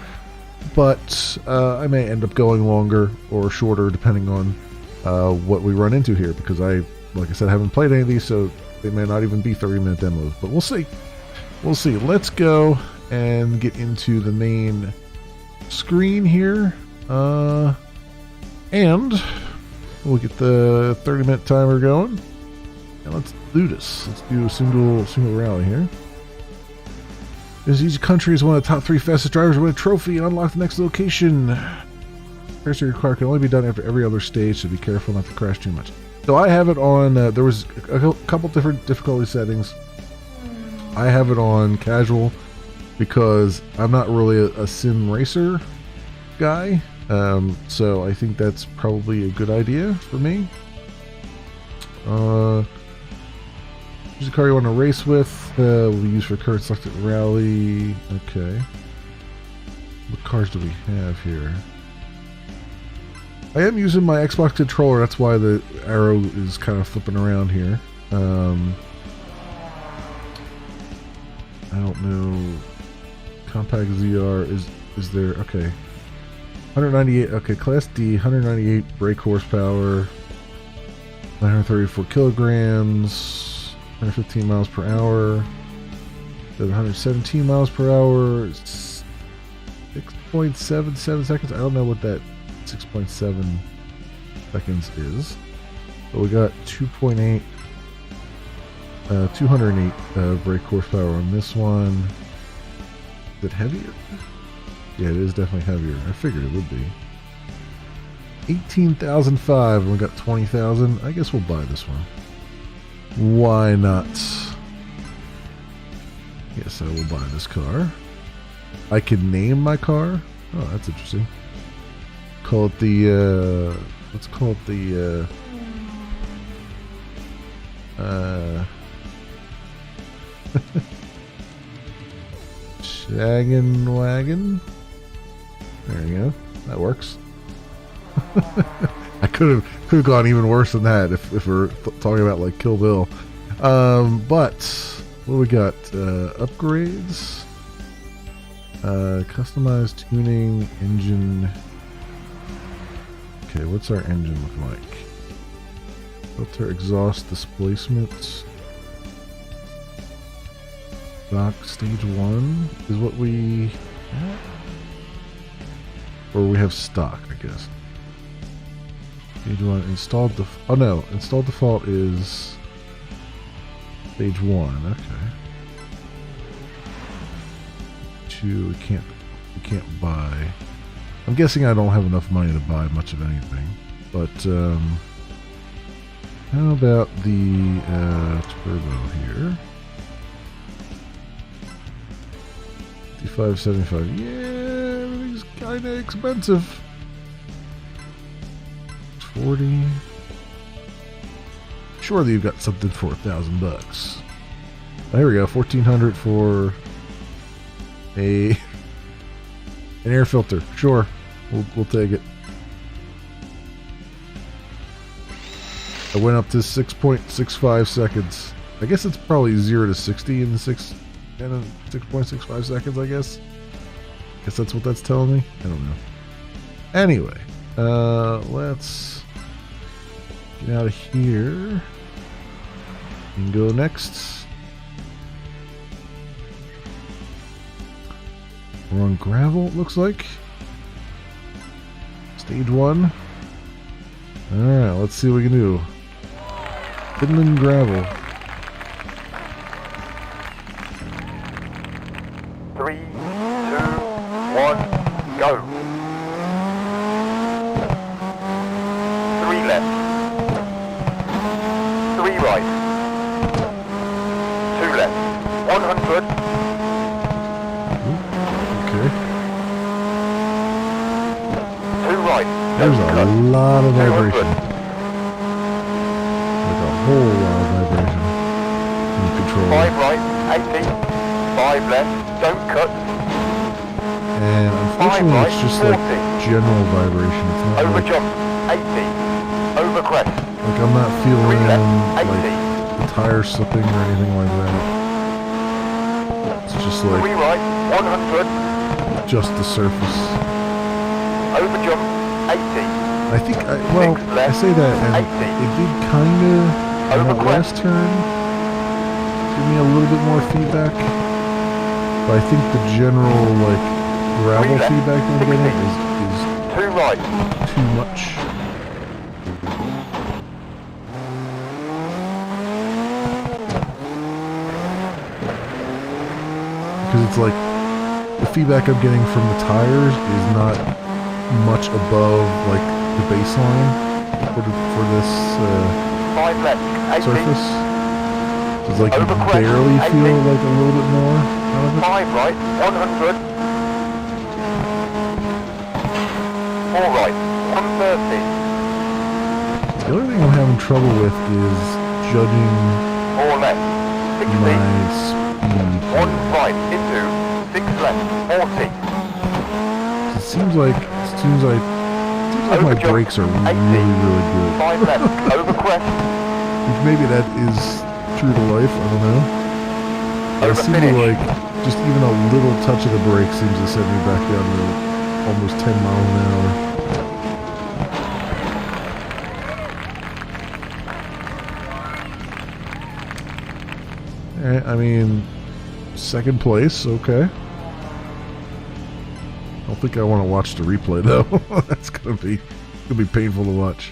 but I may end up going longer or shorter depending on what we run into here, because like I said, I haven't played any of these, so they may not even be 30-minute demos, but we'll see. We'll see. Let's go and get into the main screen here. And We'll get the 30-minute timer going. And let's do this. Let's do a single rally here. As each country is one of the top 3 fastest drivers, win a trophy and unlock the next location. First, your car can only be done after every other stage, so be careful not to crash too much. So I have it on, there was a couple different difficulty settings. I have it on casual because I'm not really a sim racer guy. So I think that's probably a good idea for me. Choose a car you want to race with. Will be used for current selected rally. Okay. What cars do we have here? I am using my Xbox controller. That's why the arrow is kind of flipping around here. I don't know. Compact ZR is there? Okay. 198. Okay, Class D. 198 brake horsepower. 934 kilograms. 115 miles per hour. 117 miles per hour. 6.77 seconds. I don't know what that 6.7 seconds is. But we got 2.8. 208 brake horsepower on this one. Is it heavier? Yeah, it is definitely heavier. I figured it would be. 18,005 and we got 20,000. I guess we'll buy this one. Why not? Yes, I will buy this car. I can name my car. Oh, that's interesting. Call it the, let's call it the, Shaggin' Wagon. There you go. That works. I could have gone even worse than that if we're talking about like Kill Bill. But what do we got? Upgrades. Customized tuning engine. Okay, what's our engine look like? Filter exhaust displacements. Stock stage 1 is what we have? Or we have stock, I guess. Stage 1 installed oh no, installed default is stage 1, okay. 2 we can't buy. I'm guessing I don't have enough money to buy much of anything. But how about the turbo here? 55.75. Yeah, everything's kinda expensive. 40. Surely you've got something for $1,000. There we go, 1,400 for an air filter. Sure, we'll take it. I went up to 6.65 seconds. I guess it's probably 0 to 60 in 6.65 seconds, I guess. Guess that's what that's telling me. I don't know. Anyway, let's get out of here and go next. We're on gravel, it looks like. Stage 1. Alright, let's see what we can do. Finland gravel. 3, 2, 1, go. 3 left. 3 right. 2 left. 100. Okay. 2 right. There's a lot of vibration. Like a whole lot of vibration in the controller. 5 right, 80. 5 left, don't cut. And unfortunately right, it's just 40. like general vibration. It's not Over like, jump, 80. Over crest. like I'm not 3 feeling left, like 80. the tire slipping or anything like that. It's just 3 like right, 100. just the surface. Over jump, 80. I think, I say that and 80. it did kinda, on Over the last crest. turn, give me a little bit more feedback. But I think the general, like, gravel 3 left, feedback I'm getting 60. is 2 right. too much. because it's like the feedback I'm getting from the tires is not much above like the baseline for this 5 left, 80. surface. It's like you barely feel like a little bit more out of it. 5 right, 100. 4 right, 130. The only thing I'm having trouble with is judging 4 left, 60. my speed. 1 right into 6 left, 40. It seems like my brakes are really good. 5 left, over crest. Which maybe that is true to life. I don't know. But it seems like just even a little touch of the brake seems to send me back down to almost 10 miles an hour. I mean, second place, okay. I don't think I want to watch the replay though. That's gonna be painful to watch.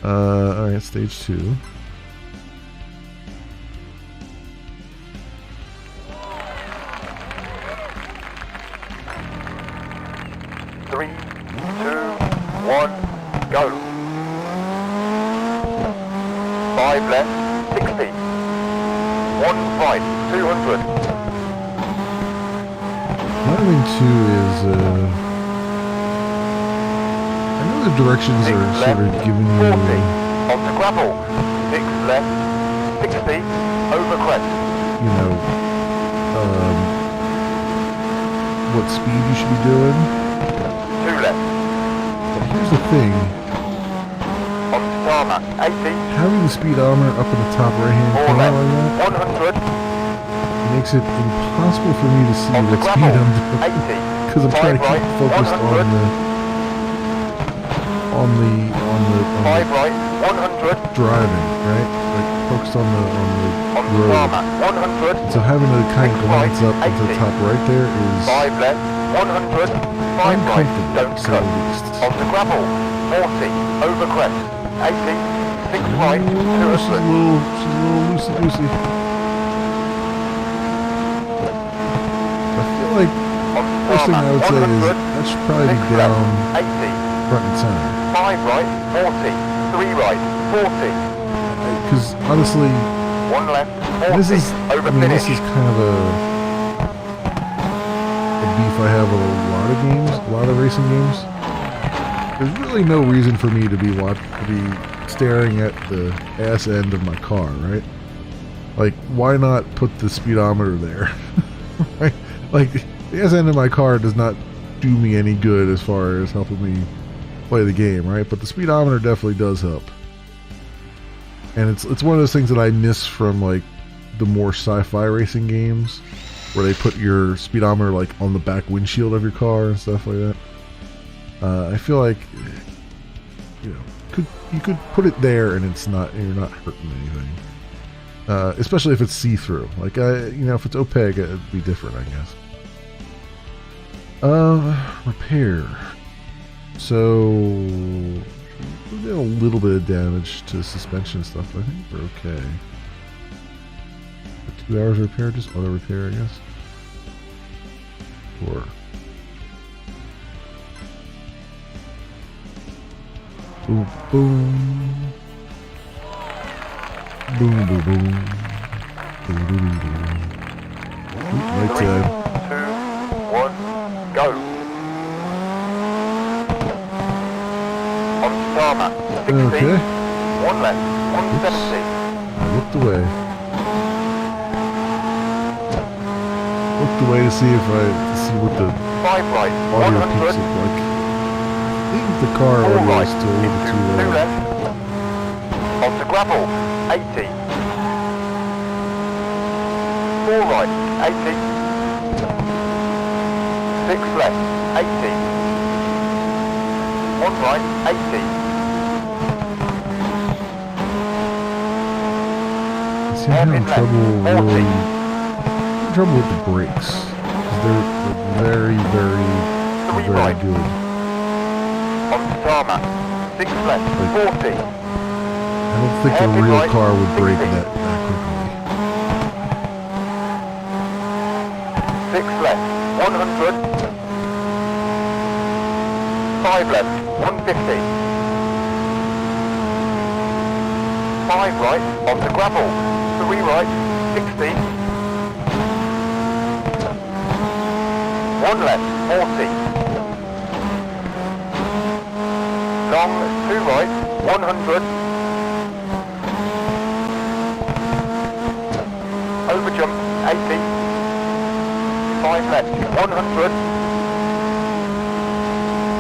All right, stage 2. Three, two, one, go. 5 left, 60. 1 right, 200. My thing too is, I know the directions are sort of giving you, 40. Onto gravel. 6 left, 60. Over crest. you know, what speed you should be doing. 2 left. But here's the thing. Onto tarmac. 80. Having the speedometer up in the top right-hand 4 corner left, like that 100. makes it impossible for me to see Onto what speed gravel. I'm doing. 80. Because I'm trying to 5 keep right, focused 100. on the 5 right, 100. driving, right? Like focused on the Onto road. tarmac. 100. So having to kind of 6 glance right, up at the 80. top right there is 5 left, 100. 5 right, uncomfortable, don't to say cut. the least. Onto gravel. 40. Over crest. 80. 6 right, She's a 200. little loosey-goosey. I feel like first thing I would say is that should probably be down 80. front and center. 5 right, 40. 3 right, 40. Because honestly, 1 left, 40. this is Over this finish. is kind of a beef I have with a lot of racing games. There's really no reason for me to be staring at the ass end of my car, right? Like, why not put the speedometer there? Right? Like, the ass end of my car does not do me any good as far as helping me play the game, right? But the speedometer definitely does help. And it's one of those things that I miss from like the more sci-fi racing games, where they put your speedometer like on the back windshield of your car and stuff like that. I feel like you could put it there and you're not hurting anything. Especially if it's see-through. Like if it's opaque, it'd be different, I guess. Repair. So we did a little bit of damage to suspension stuff, but I think we're okay. For 2 hours of repair, just auto repair, I guess. Or boom, boom, boom, boom, boom, boom, boom, boom. Right 3, 2, side. 1, go. On tarmac. 60. Okay. 1 left, 170. I looked away. Looked away to see what the 5 right, audio 100. peaks look like. I think the car 4 audio right, is still a little bit into too 2 low. left. Onto gravel. 80. 4 right, 80. 6 left, 80. 1 right, 80. See, I'm having trouble with the brakes. 'Cause they're very, very, 3 very right. good. Onto tarmac. 6 left, 40. I don't think a Hairpin real right, car would brake 60. that quickly. 6 left, 100. 5 left, 150. 5 right, onto gravel. 3 right, 60. 1 left, 40. Long, 2 right, 100. Over jump, 80. 5 left, 100.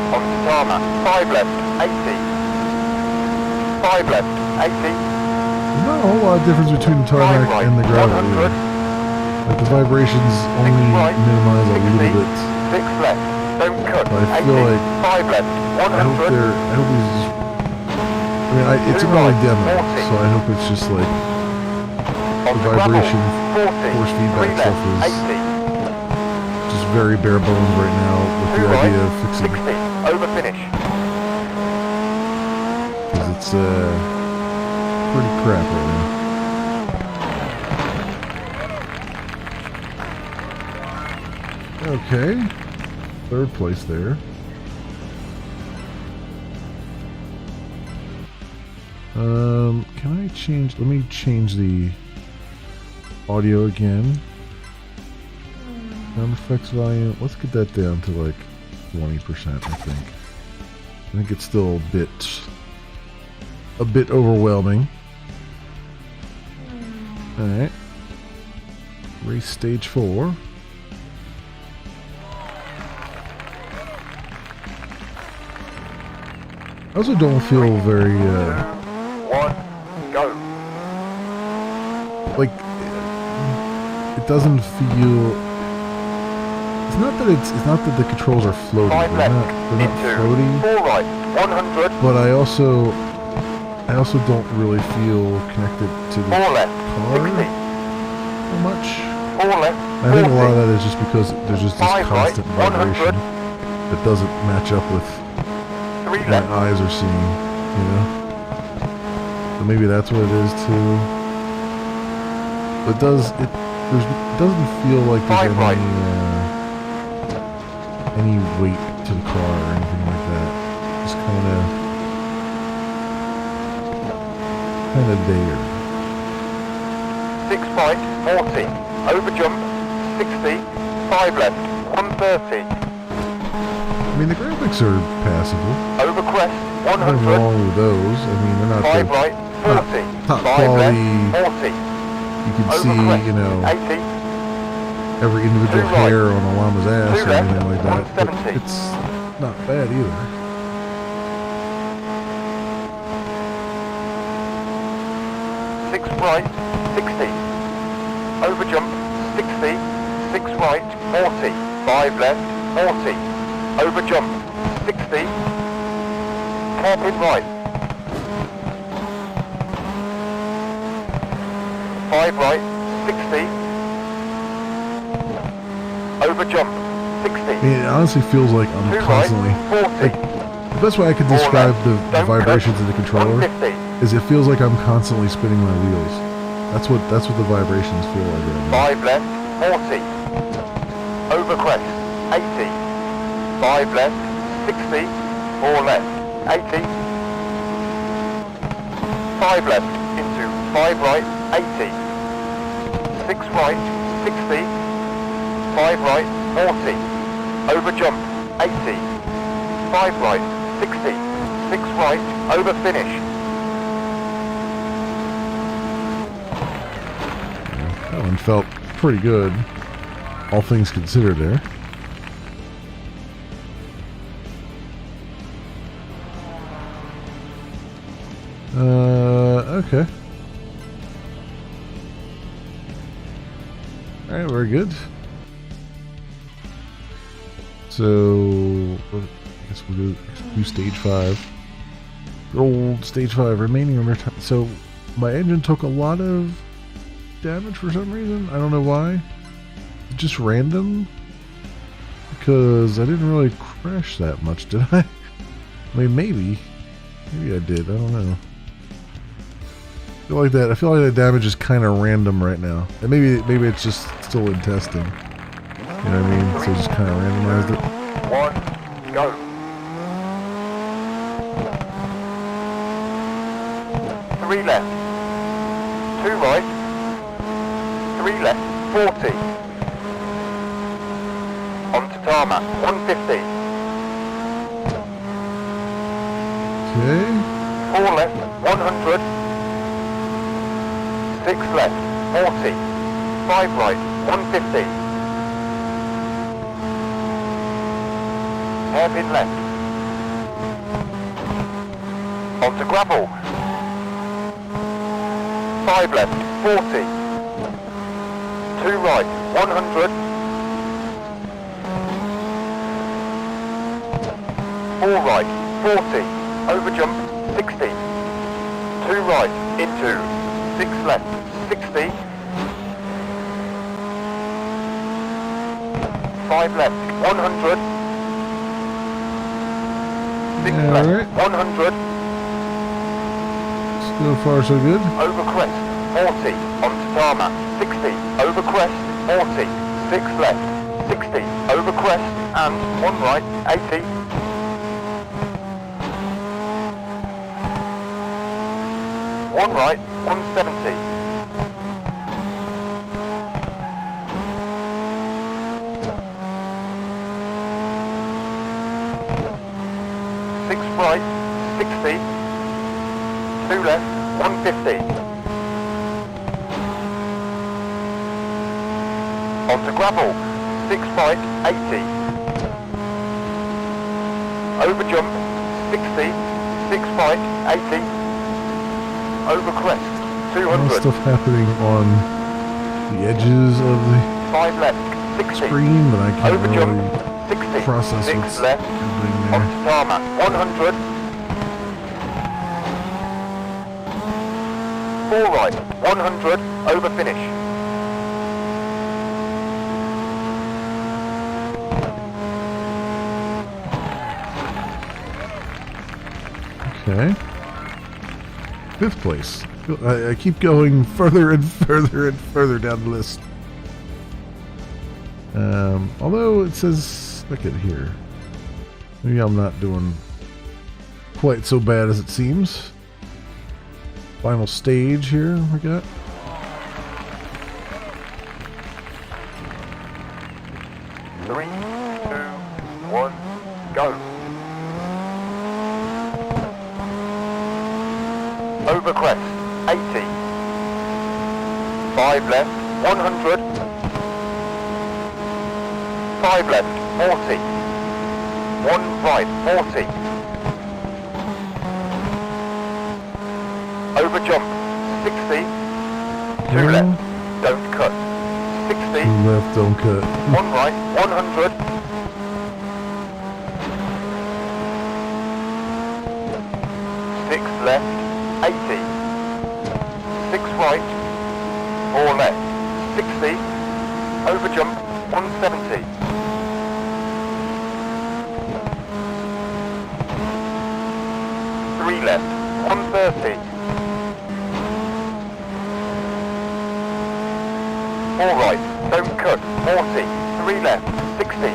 Onto tarmac, 5 left, 80. 5 left, 80. Not a whole lot of difference between the tarmac right, and the gravel. 100. Like the vibrations only right, minimize a 60. little bit. 6 left, don't cut, But I 80. feel like 5 left, I hope 100. he's just. I mean, it's an early demo, so I hope it's just like the Onto vibration, gravel, 40. force 3 feedback left, stuff is 80. just very bare bones right now with 2 the right, idea of fixing 60. Over finish. because it's pretty crap right now. Okay, 3rd place there. Can I change? Let me change the audio again. Sound effects volume. Let's get that down to like 20%. I think it's still a bit overwhelming. All right. Race stage 4. I also don't feel very 1, go. like it doesn't feel. It's not that the controls are floating. 5 They're left, not into floating. 4 right, 100. But I also don't really feel connected to the 4 left, car 60. so much. 4 left, I think a lot of 40. that is just because there's just this 5 right, constant 100. vibration that doesn't match up with 3 what left, my eyes are seeing, you know? So maybe that's what it is too. But it doesn't feel like 5 there's right. any weight to the car or anything like that. Just kind of there. 6 right, 40. Over jump, 60. 5 left, 130. I mean, the graphics are passable. Over crest, Nothing 100. wrong with those. I mean, they're not 5 the right, 40. top 5 quality. left, 40. You can Over see, crest, you know, 80. every individual 2 right. hair on a llama's ass 2 or left, anything like that. But 170. it's not bad either. 6 right, 60. Over jump, 60. 6 right, 40. 5 left, 40. Over jump, 60. Hairpin right. 5 right, 60. Over jump, 60. I mean, it honestly feels like I'm 2 constantly. right, 40. Like, the best way I could 4 describe left, the don't vibrations cut, in the controller 150. is it feels like I'm constantly spinning my wheels. That's what the vibrations feel like right now. 5 left, 40. Over crest, 80. 5 left, 60. 4 left, 80. 5 left, into 5 right, 80. 6 right, 60. 5 right, 40. Over jump, 80. 5 right, 60. 6 right, over finish. That one felt pretty good, all things considered there. Okay. Alright, very good. So, I guess we'll do stage 5. Good old stage 5, remaining time. So, my engine took a lot of damage for some reason. I don't know why. Just random. Because I didn't really crash that much, did I? I mean, maybe. Maybe I did. I don't know. I feel like that damage is kind of random right now. And maybe it's just still in testing. You know what I mean? So just kind of randomized it. 1, go. 3 left. 2 right. 3 left. 40. Onto tarmac. 150. Okay. 4 left. 100. 6 left. 40. 5 right. 150. Hairpin left. Onto gravel. 5 left, 40. 2 right, 100. 4 right, 40. Over jump, 60. 2 right, into. 6 left, 60. 5 left, 100. 6 Yeah, left, right. 100. So far, so good. Over crest, 40. Onto tarmac, 60. Over crest, 40. 6 left, 60. Over crest, and 1 right, 80. 1 right, 170. 6 right, 60. 2 left, 150. Onto gravel, 6 right, 80. Over jump, 60. 6 right, 80. Over crest, A lot of 200. stuff happening on the edges of the 5 left, 60. screen, but I can't Over really jump, 60. process 6 what's left, happening there. onto tarmac, 100. 4 right, 100, over finish. Okay. 5th place. I keep going further and further and further down the list. Although it says second here. Maybe I'm not doing quite so bad as it seems. Final stage here we got. Three, two, one, go. Over crest, 80. 5 left, 100. 5 left, 40. 1 right, 40. Over jump, 60. 2 left, don't cut. 60. 2 left, don't cut. 1 right, 100. 6 left, 80. 6 right, 4 left, 60. Over jump, 170. 3 left, 130. 4 right, don't cut, 40. 3 left, 60.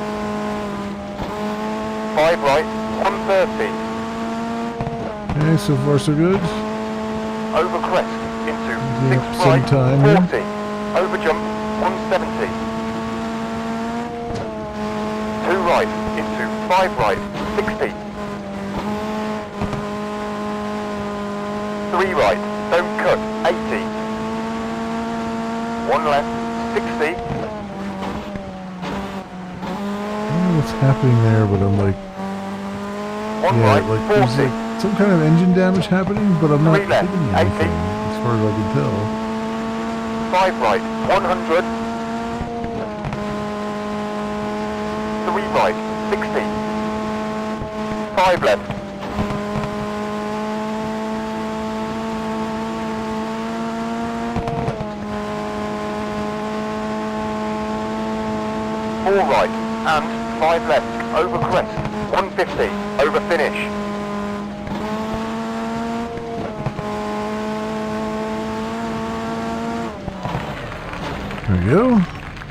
5 right, 130. Okay, so far so good. Over crest, into Yep, 6 some right, time here. 40. Over jump, 170. 2 right, into 5 right, 60. 3 right, don't cut, 80. 1 left, 60. I don't know what's happening there, but I'm like, 1 yeah, right, like 40. there's like some kind of engine damage happening, but I'm not 3 left, hitting 80. anything as far as I can tell. 5 right, 100. 3 right, 60. 5 left. 4 right, and 5 left, over crest, 150, over finish. There we go.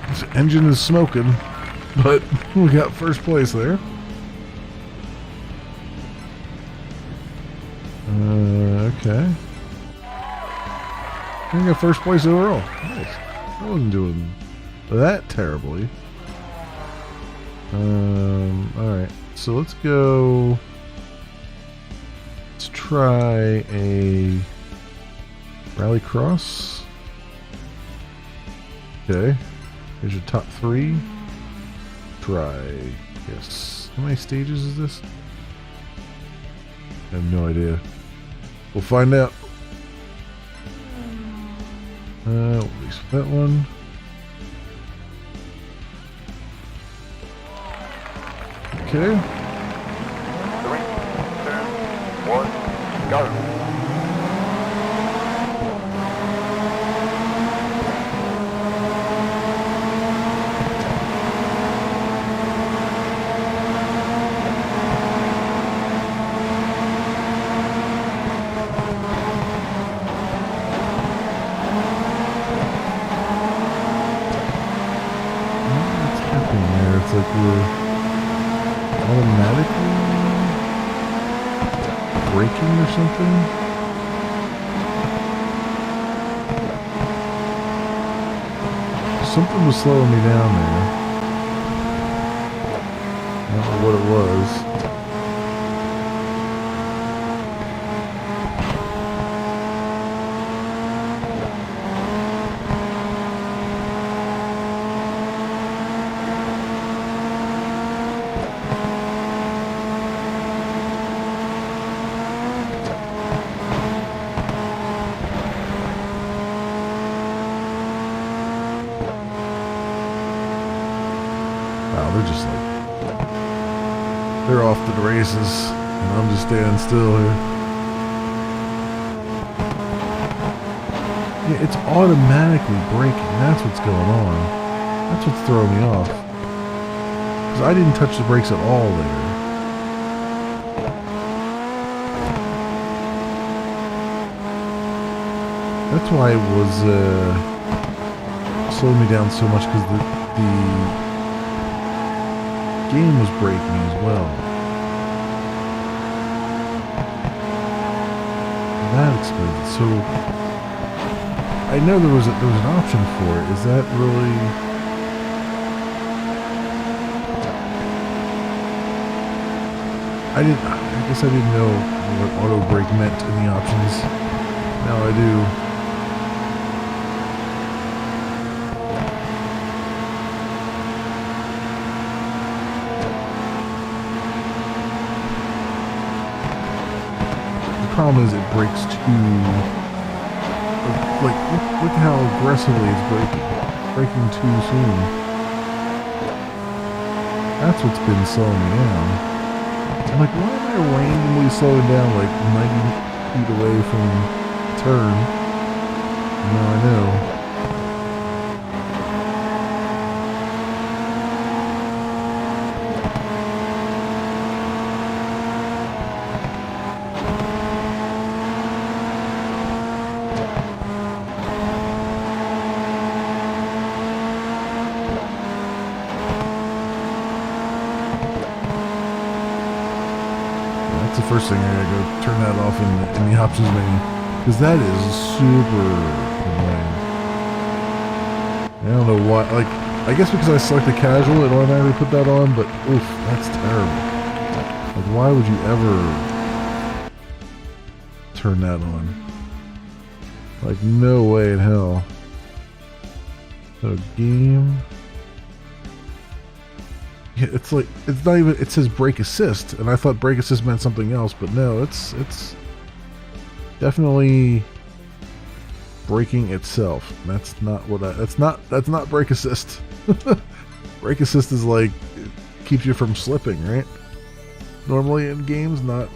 This engine is smoking. but we got first place there. Okay. We got first place overall. Nice. I wasn't doing that terribly. Alright. So let's go. Let's try a Rallycross. Okay. Here's your top 3. Try. Yes. How many stages is this? I have no idea. We'll find out. At least that one. Okay. 3, 2, 1, go. It's like we're automatically braking or something. Something was slowing me down there. I don't know what it was. They're just like, they're off to the races, and I'm just standing still here. Yeah, it's automatically braking. That's what's going on. That's what's throwing me off. Because I didn't touch the brakes at all there. That's why it was slowing me down so much, because the game was braking as well. That explains it. So I know there was an option for it. Is that really? I guess I didn't know what auto brake meant in the options. Now I do. The problem is it brakes too, like, look how aggressively it's braking too soon. That's what's been slowing me down. I'm like, why am I randomly slowing down like 90 feet away from the turn? Now I know. That's the first thing I gotta go turn that off in the options menu, because that is super annoying. I don't know why. Like, I guess because I selected casual, it automatically put that on. But oof, that's terrible. Like, why would you ever turn that on? Like, no way in hell. So game. Yeah, it's like, it's not even, it says brake assist, and I thought brake assist meant something else, but no, it's definitely braking itself. That's not what that's not brake assist. Brake assist is like, it keeps you from slipping, right? Normally in games, not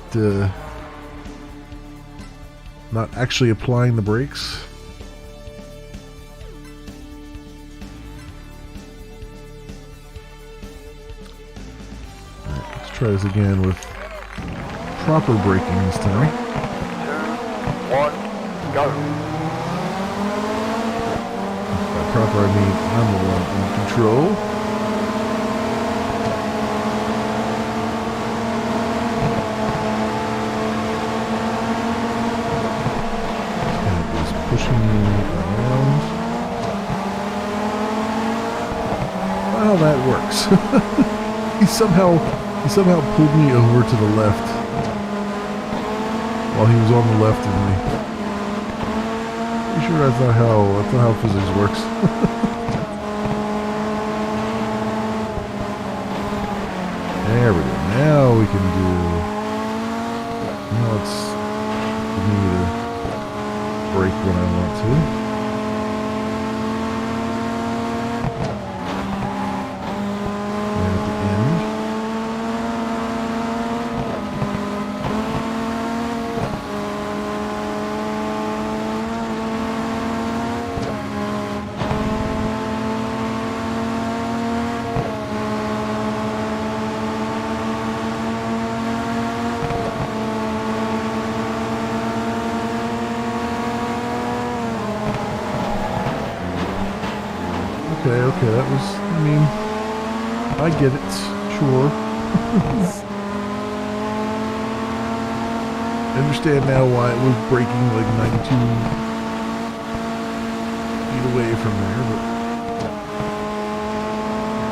actually applying the brakes. Try this again with proper braking this time. 2, 1, go. By proper, I mean I'm the one in control. that works. He somehow pulled me over to the left while he was on the left of me. Pretty sure that's not how physics works. There we go. Now we can do. Now let's give me to brake when I want to. And at the end. Okay, that was, I mean, I get it, sure. I understand now why it was braking like 92 feet away from there, but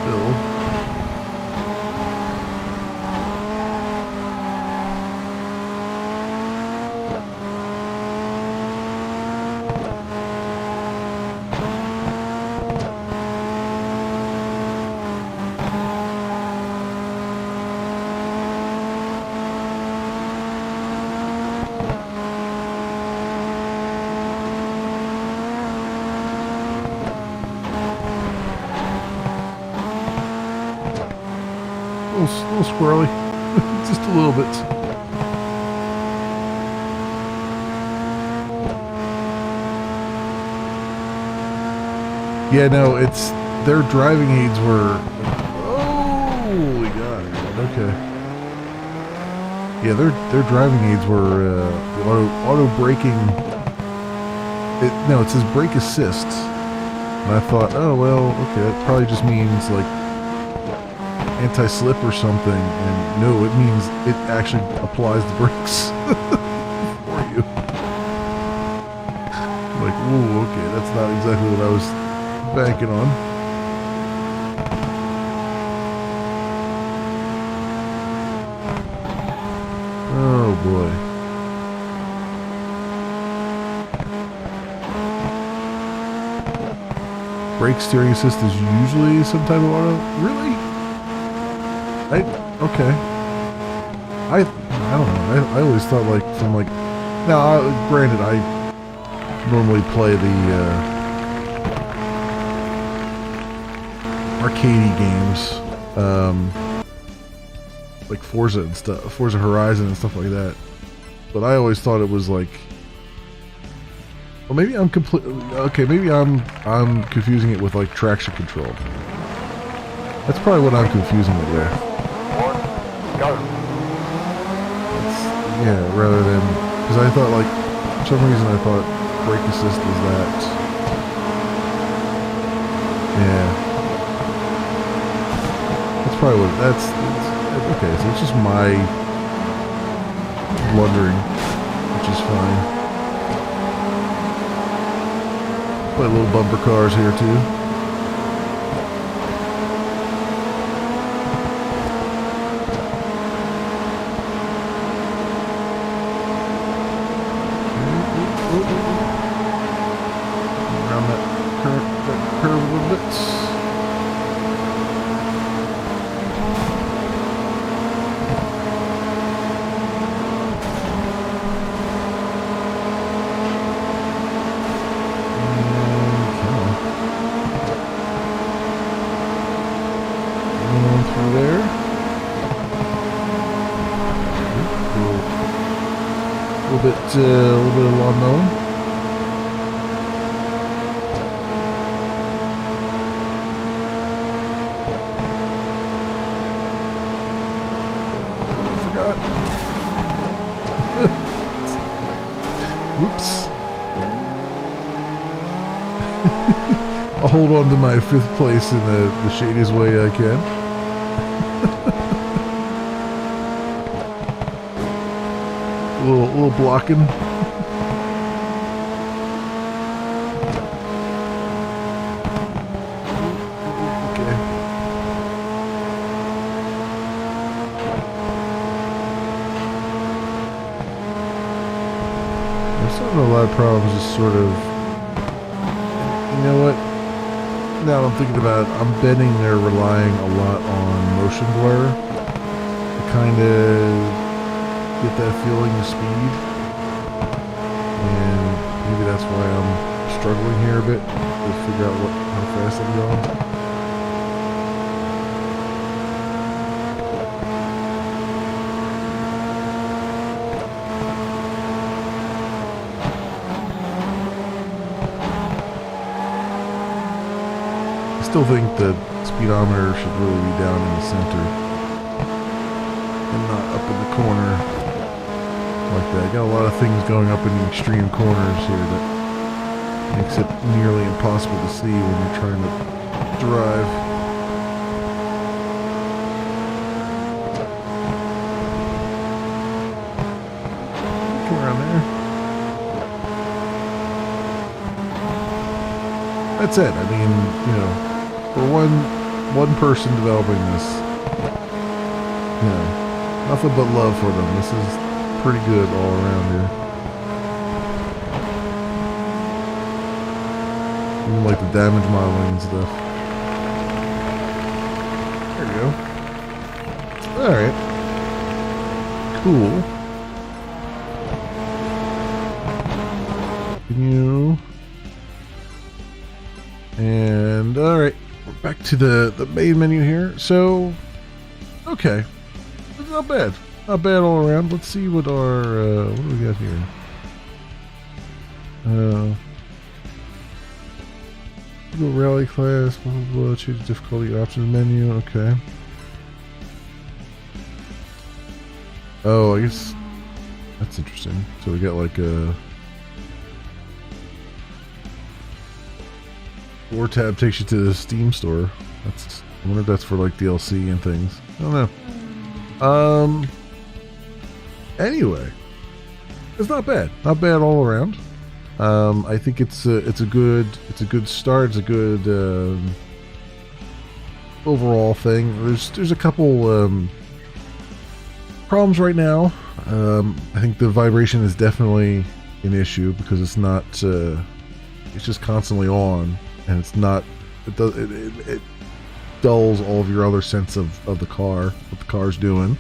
still. A little squirrely, just a little bit. Yeah, no, it's their driving aids were. Holy God! Okay. Yeah, their driving aids were auto braking. No, it says brake assist, and I thought, oh well, okay, that probably just means like anti-slip or something, and no, it means it actually applies the brakes for you. Like, ooh, okay, that's not exactly what I was banking on. Oh boy. Brake steering assist is usually some type of auto. Really? Okay. I don't know. I always thought like from like. Now, granted, I normally play the arcadey games, like Forza and stuff, Forza Horizon and stuff like that. But I always thought it was like. Well, maybe I'm maybe I'm confusing it with like traction control. That's probably what I'm confusing it with. Go. Yeah, rather than, because I thought like, for some reason I thought brake assist was that. Yeah. That's probably what, that's okay, so it's just my blundering, which is fine. Play little bumper cars here too. Around that curve a little bit. Through there. A little bit of lawn mowing. I forgot. Whoops. I'll hold on to my 5th place in the shadiest way I can. A little blocking. Okay. having a lot of problems just sort of, you know what, now that I'm thinking about it, I'm betting they're relying a lot on motion blur to kind of get that feeling of speed, and maybe that's why I'm struggling here a bit to figure out how fast I'm going. I still think the speedometer should really be down in the center and not up in the corner like that. Got a lot of things going up in the extreme corners here that makes it nearly impossible to see when you're trying to drive. Come around there. That's it. I mean, you know, for one person developing this, you know, nothing but love for them. This is pretty good all around here. Even like the damage modeling and stuff. There we go. Alright. Cool. Continue. And alright. We're back to the main menu here. So, okay. It's not bad. Not bad all around. Let's see what our, what do we got here? Go rally class, blah, blah, blah. Choose difficulty options menu. Okay. Oh, I guess that's interesting. So we got like a 4 tab takes you to the Steam store. That's, I wonder if that's for like DLC and things. I don't know. Anyway, it's not bad. Not bad all around. I think it's a good start. It's a good overall thing. There's a couple problems right now. I think the vibration is definitely an issue because it's not. It's just constantly on. And it's not, it dulls all of your other sense of the car, what the car's doing.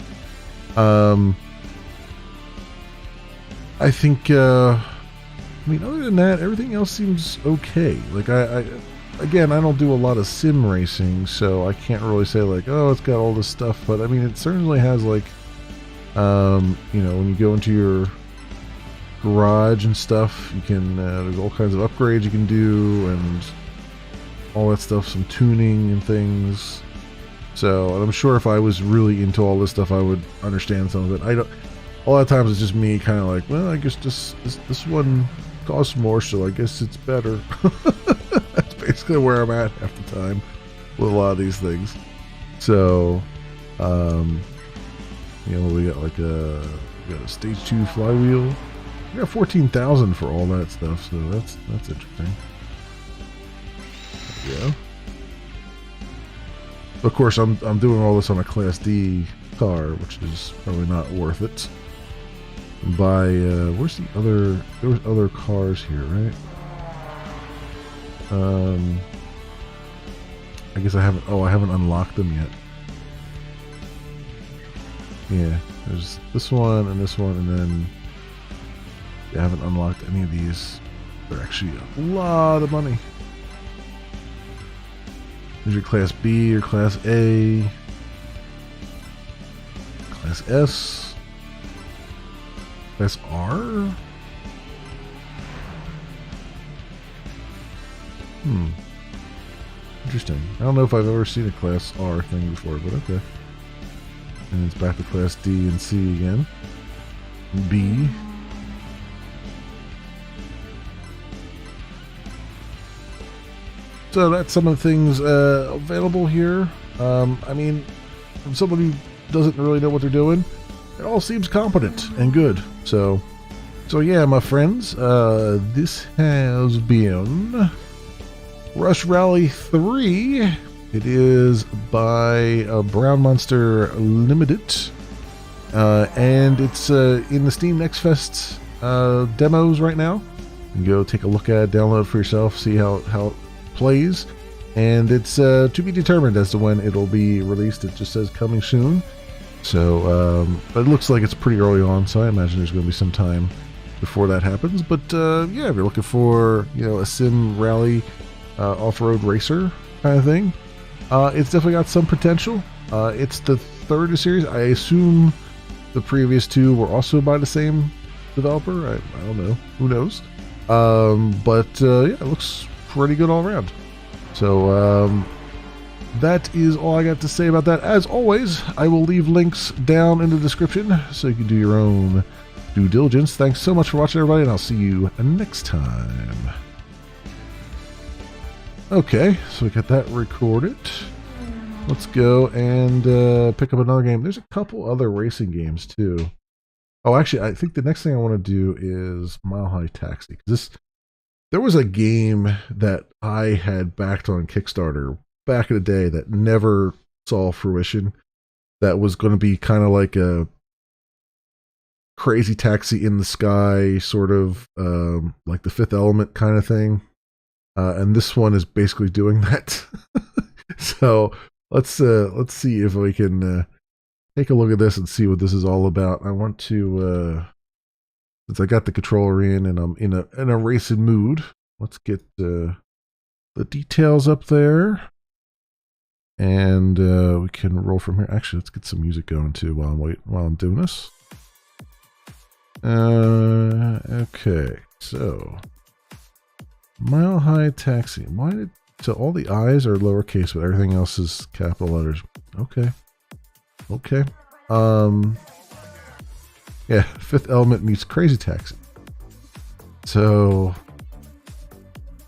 I think, I mean, other than that, everything else seems okay. Like, again, I don't do a lot of sim racing, so I can't really say, like, oh, it's got all this stuff. But, I mean, it certainly has, like, you know, when you go into your garage and stuff, you can, there's all kinds of upgrades you can do, and all that stuff, some tuning and things. So, and I'm sure if I was really into all this stuff, I would understand some of it. A lot of times it's just me kind of like, well, I guess this one costs more, so I guess it's better. That's basically where I'm at half the time with a lot of these things. So, you know, we got like we got a stage 2 flywheel. We got 14,000 for all that stuff, so that's interesting. Yeah. Of course, I'm doing all this on a Class D car, which is probably not worth it. By where's the other? There was other cars here, right? I guess I haven't. Oh, I haven't unlocked them yet. Yeah, there's this one, and then I haven't unlocked any of these. They're actually a lot of money. There's your Class B, your Class A, Class S, Class R? Interesting. I don't know if I've ever seen a Class R thing before, but okay. And it's back to Class D and C again. B. So that's some of the things available here. I mean, from somebody who doesn't really know what they're doing, it all seems competent and good. So yeah, my friends, this has been Rush Rally 3. It is by Brown Monster Limited, and it's in the Steam NextFest demos right now. You can go take a look at it, download it for yourself, see how it plays. And it's to be determined as to when it'll be released. It just says coming soon. So, but it looks like it's pretty early on, so I imagine there's going to be some time before that happens. But yeah, if you're looking for, you know, a sim rally off-road racer kind of thing, it's definitely got some potential. It's the third in the series. I assume the previous two were also by the same developer. I don't know. Who knows? But yeah, it looks pretty good all around. So that is all I got to say about that. As always, I will leave links down in the description so you can do your own due diligence. Thanks so much for watching, everybody, and I'll see you next time. Okay, so we got that recorded. Let's go and pick up another game. There's a couple other racing games too. Oh, actually, I think the next thing I want to do is Mile High Taxi. There was a game that I had backed on Kickstarter back in the day that never saw fruition. That was going to be kind of like a Crazy Taxi in the Sky, sort of like the Fifth Element kind of thing. And this one is basically doing that. So let's see if we can take a look at this and see what this is all about. I want to, since I got the controller in and I'm in a racing mood, let's get the details up there, and we can roll from here. Actually, let's get some music going too while I'm doing this. Okay, so Mile High Taxi. So all the I's are lowercase, but everything else is capital letters. Okay. Yeah, Fifth Element meets Crazy Taxi. So,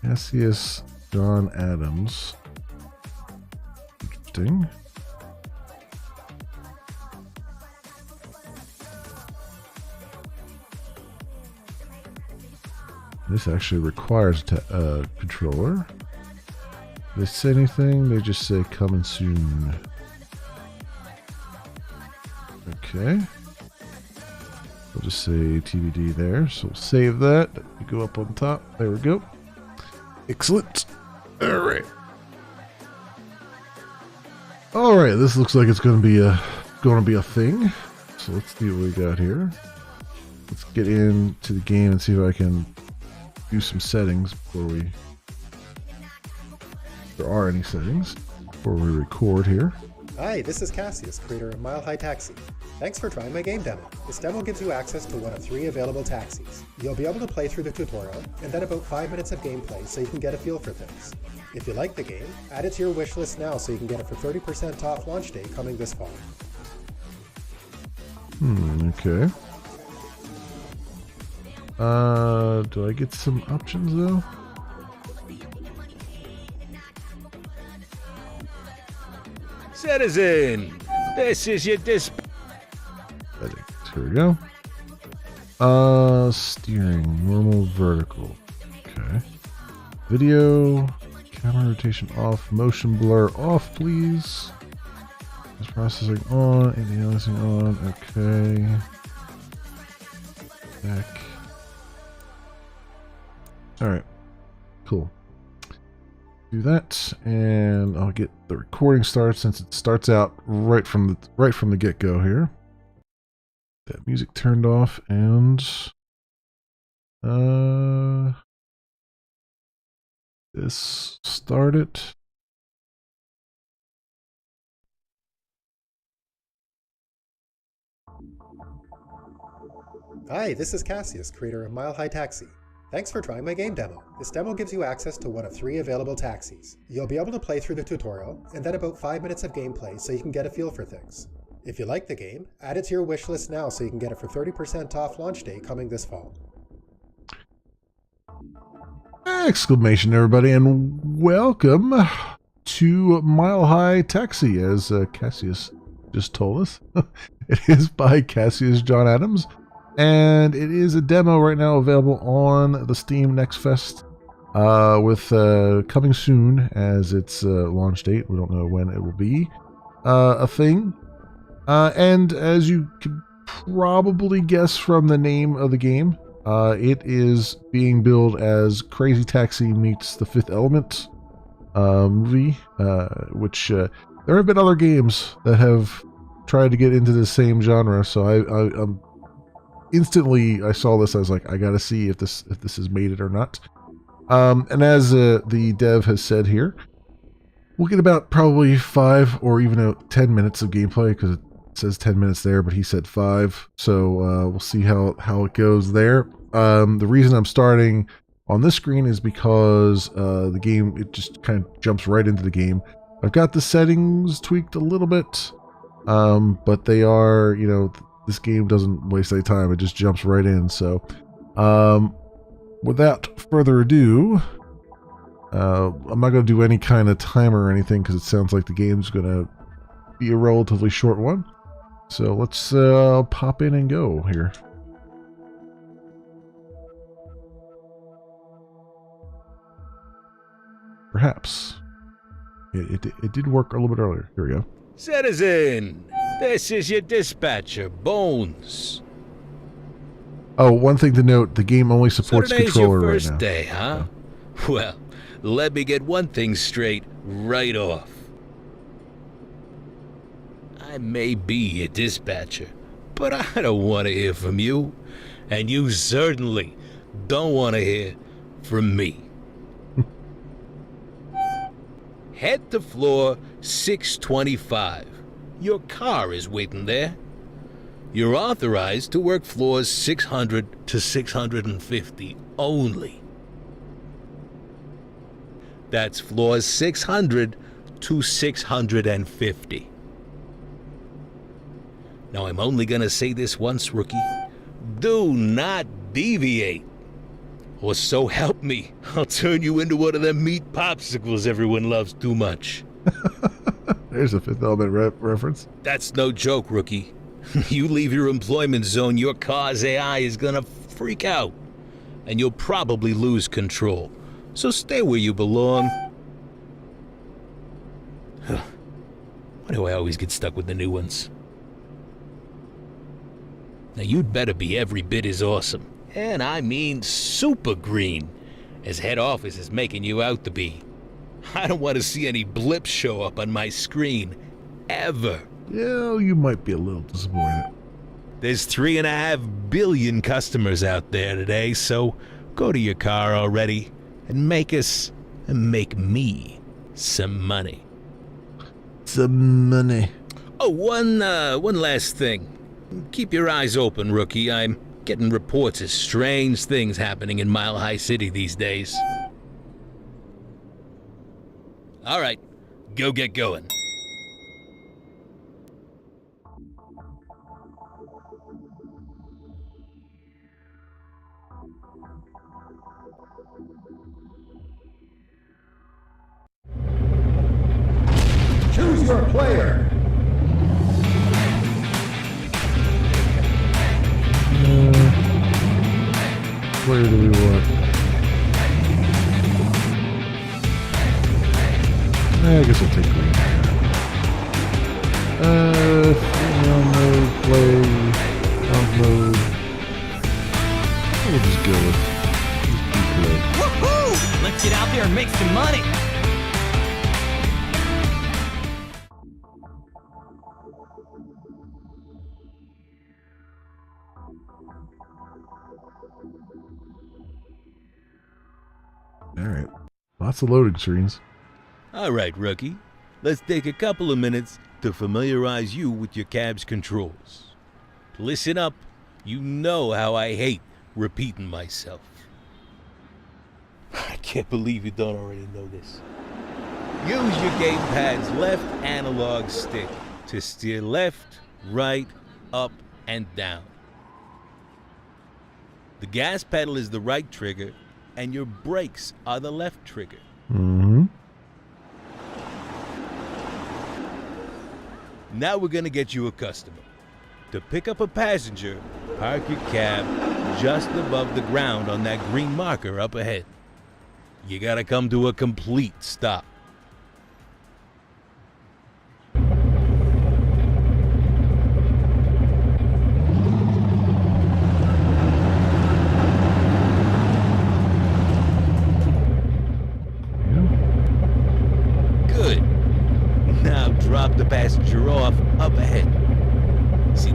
Cassius John Adams. Interesting. This actually requires a controller. They say anything? They just say coming soon. Okay. We'll just say TBD there. So save that. You go up on top. There we go. Excellent. All right. All right. This looks like it's going to be a thing. So let's see what we got here. Let's get into the game and see if I can do some settings before if there are any settings before we record here. Hi, this is Cassius, creator of Mile High Taxi. Thanks for trying my game demo. This demo gives you access to one of 3 available taxis. You'll be able to play through the tutorial, and then about 5 minutes of gameplay so you can get a feel for things. If you like the game, add it to your wish list now so you can get it for 30% off launch day coming this fall. Okay. Do I get some options though? Citizen, this is your Settings. Here we go. Steering, normal, vertical. Okay. Video, camera rotation off, motion blur off, please. Is processing on, aliasing on. Okay. Back. All right. Cool. Do that, and I'll get the recording started since it starts out right from the get-go here. That music turned off, and this started. Hi, this is Cassius, creator of Mile High Taxi. Thanks for trying my game demo. This demo gives you access to one of 3 available taxis. You'll be able to play through the tutorial, and then about 5 minutes of gameplay so you can get a feel for things. If you like the game, add it to your wish list now so you can get it for 30% off launch day coming this fall. Exclamation, everybody, and welcome to Mile High Taxi, as Cassius just told us. It is by Cassius John Adams. And it is a demo right now available on the Steam NextFest with coming soon as its launch date. We don't know when it will be a thing. And as you can probably guess from the name of the game, It is being billed as Crazy Taxi meets The Fifth Element movie, which there have been other games that have tried to get into the same genre. So I'm instantly I saw this, I was like, I gotta see if this has made it or not. And as the dev has said here, we'll get about probably 5 or even 10 minutes of gameplay, because it says 10 minutes there, but he said 5. So we'll see how it goes there. The reason I'm starting on this screen is because the game, it just kind of jumps right into the game. I've got the settings tweaked a little bit, but they are, this game doesn't waste any time. It just jumps right in. So without further ado, I'm not going to do any kind of timer or anything, because it sounds like the game's going to be a relatively short one. So let's pop in and go here. Perhaps. It did work a little bit earlier. Here we go. Citizen, this is your dispatcher, Bones. Oh, one thing to note, the game only supports controller right now. So today's your first day, huh? Well, let me get one thing straight right off. I may be a dispatcher, but I don't want to hear from you. And you certainly don't want to hear from me. Head to floor 625. Your car is waiting there. You're authorized to work floors 600 to 650 only. That's floors 600 to 650. Now, I'm only gonna say this once, rookie. Do not deviate. Or so help me, I'll turn you into one of them meat popsicles everyone loves too much. There's a Fifth Element reference. That's no joke, rookie. You leave your employment zone, your car's AI is gonna freak out. And you'll probably lose control. So stay where you belong. Why do I always get stuck with the new ones? Now you'd better be every bit as awesome, and I mean super green, as head office is making you out to be. I don't want to see any blips show up on my screen, ever. Yeah, you might be a little disappointed. There's 3.5 billion customers out there today, so go to your car already and make me some money. Some money. Oh, one last thing. Keep your eyes open, rookie. I'm getting reports of strange things happening in Mile High City these days. All right, go get going. Choose your player. Where do we want? I guess I'll take green. Mode, play, mode. We'll just go with play. Woohoo! Let's get out there and make some money. Alright. Lots of loading screens. All right, rookie. Let's take a couple of minutes to familiarize you with your cab's controls. Listen up. You know how I hate repeating myself. I can't believe you don't already know this. Use your gamepad's left analog stick to steer left, right, up, and down. The gas pedal is the right trigger, and your brakes are the left trigger. Mm-hmm. Now we're gonna get you a customer. To pick up a passenger, park your cab just above the ground on that green marker up ahead. You gotta come to a complete stop.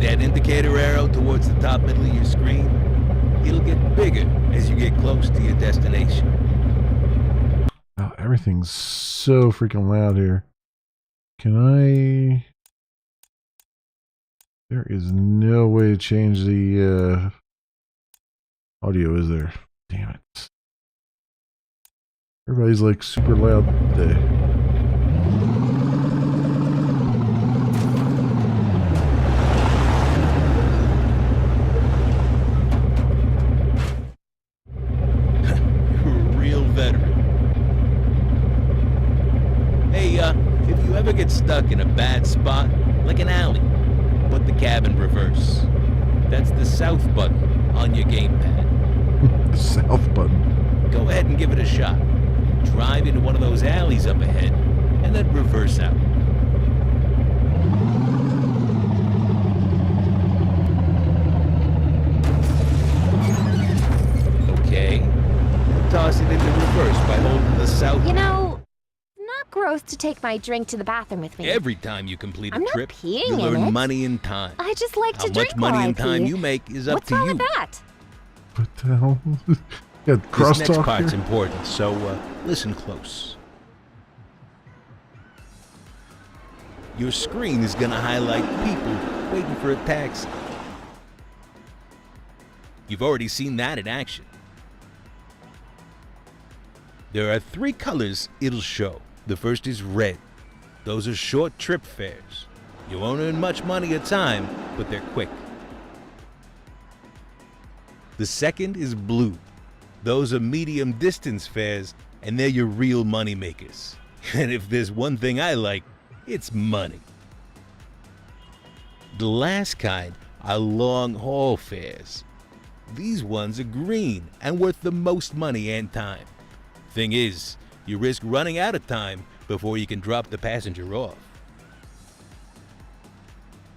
that indicator arrow towards the top middle of your screen? It'll get bigger as you get close to your destination. Oh, everything's so freaking loud here. Can I... There is no way to change the audio, is there? Damn it. Everybody's like super loud today. Real veteran. Hey, if you ever get stuck in a bad spot, like an alley, put the cab in reverse. That's the south button on your gamepad. The south button. Go ahead and give it a shot. Drive into one of those alleys up ahead, and then reverse out. Okay. Toss it into reverse by holding the south. You know, not gross to take my drink to the bathroom with me. Every time you complete a I'm not trip, peeing you in learn it. money and time. I just like to How drink much money while and I time pee. you make is up What's to wrong you. with that? What the hell? Got This crosstalk next part's here? important, so listen close. Your screen is gonna highlight people waiting for a taxi. You've already seen that in action. There are 3 colors it'll show. The first is red. Those are short trip fares. You won't earn much money at a time, but they're quick. The second is blue. Those are medium distance fares, and they're your real money makers. And if there's one thing I like, it's money. The last kind are long haul fares. These ones are green and worth the most money and time. Thing is, you risk running out of time before you can drop the passenger off.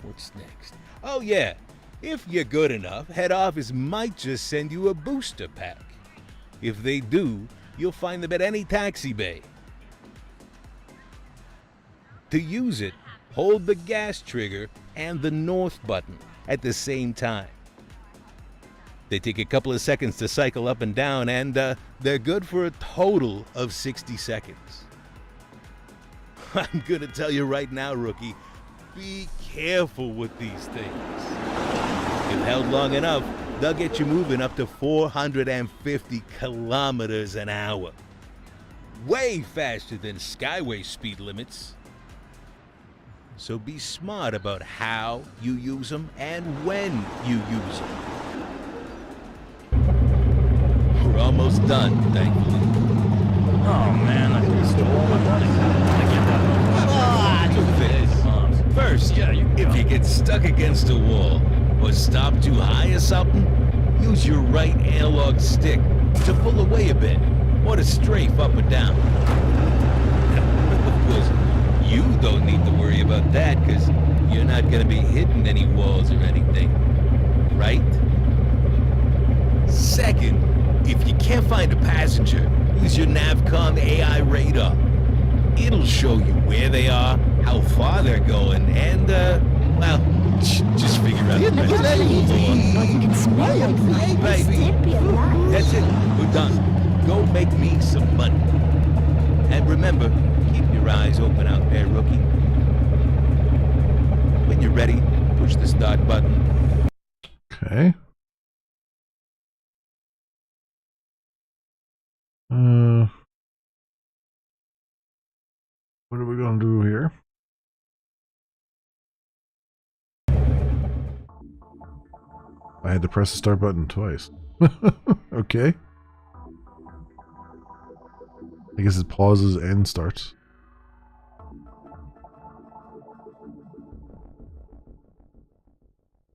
What's next? Oh yeah, if you're good enough, head office might just send you a booster pack. If they do, you'll find them at any taxi bay. To use it, hold the gas trigger and the north button at the same time. They take a couple of seconds to cycle up and down, and they're good for a total of 60 seconds. I'm gonna tell you right now, rookie, be careful with these things. If held long enough, they'll get you moving up to 450 kilometers an hour. Way faster than Skyway speed limits. So be smart about how you use them and when you use them. We're almost done, thankfully. Oh man, I just stole all my money. First, if you get stuck against a wall or stop too high or something, use your right analog stick to pull away a bit or to strafe up or down. Of course, you don't need to worry about that because you're not going to be hitting any walls or anything, right? Second, if you can't find a passenger, use your Navcom AI radar. It'll show you where they are, how far they're going, and, well, just figure out the best way to move along. Well, you can smell like that. Baby, This can't be alive. that's it. We're done. Go make me some money. And remember, keep your eyes open out there, rookie. When you're ready, push the start button. Okay. What are we going to do here? I had to press the start button twice. Okay. I guess it pauses and starts.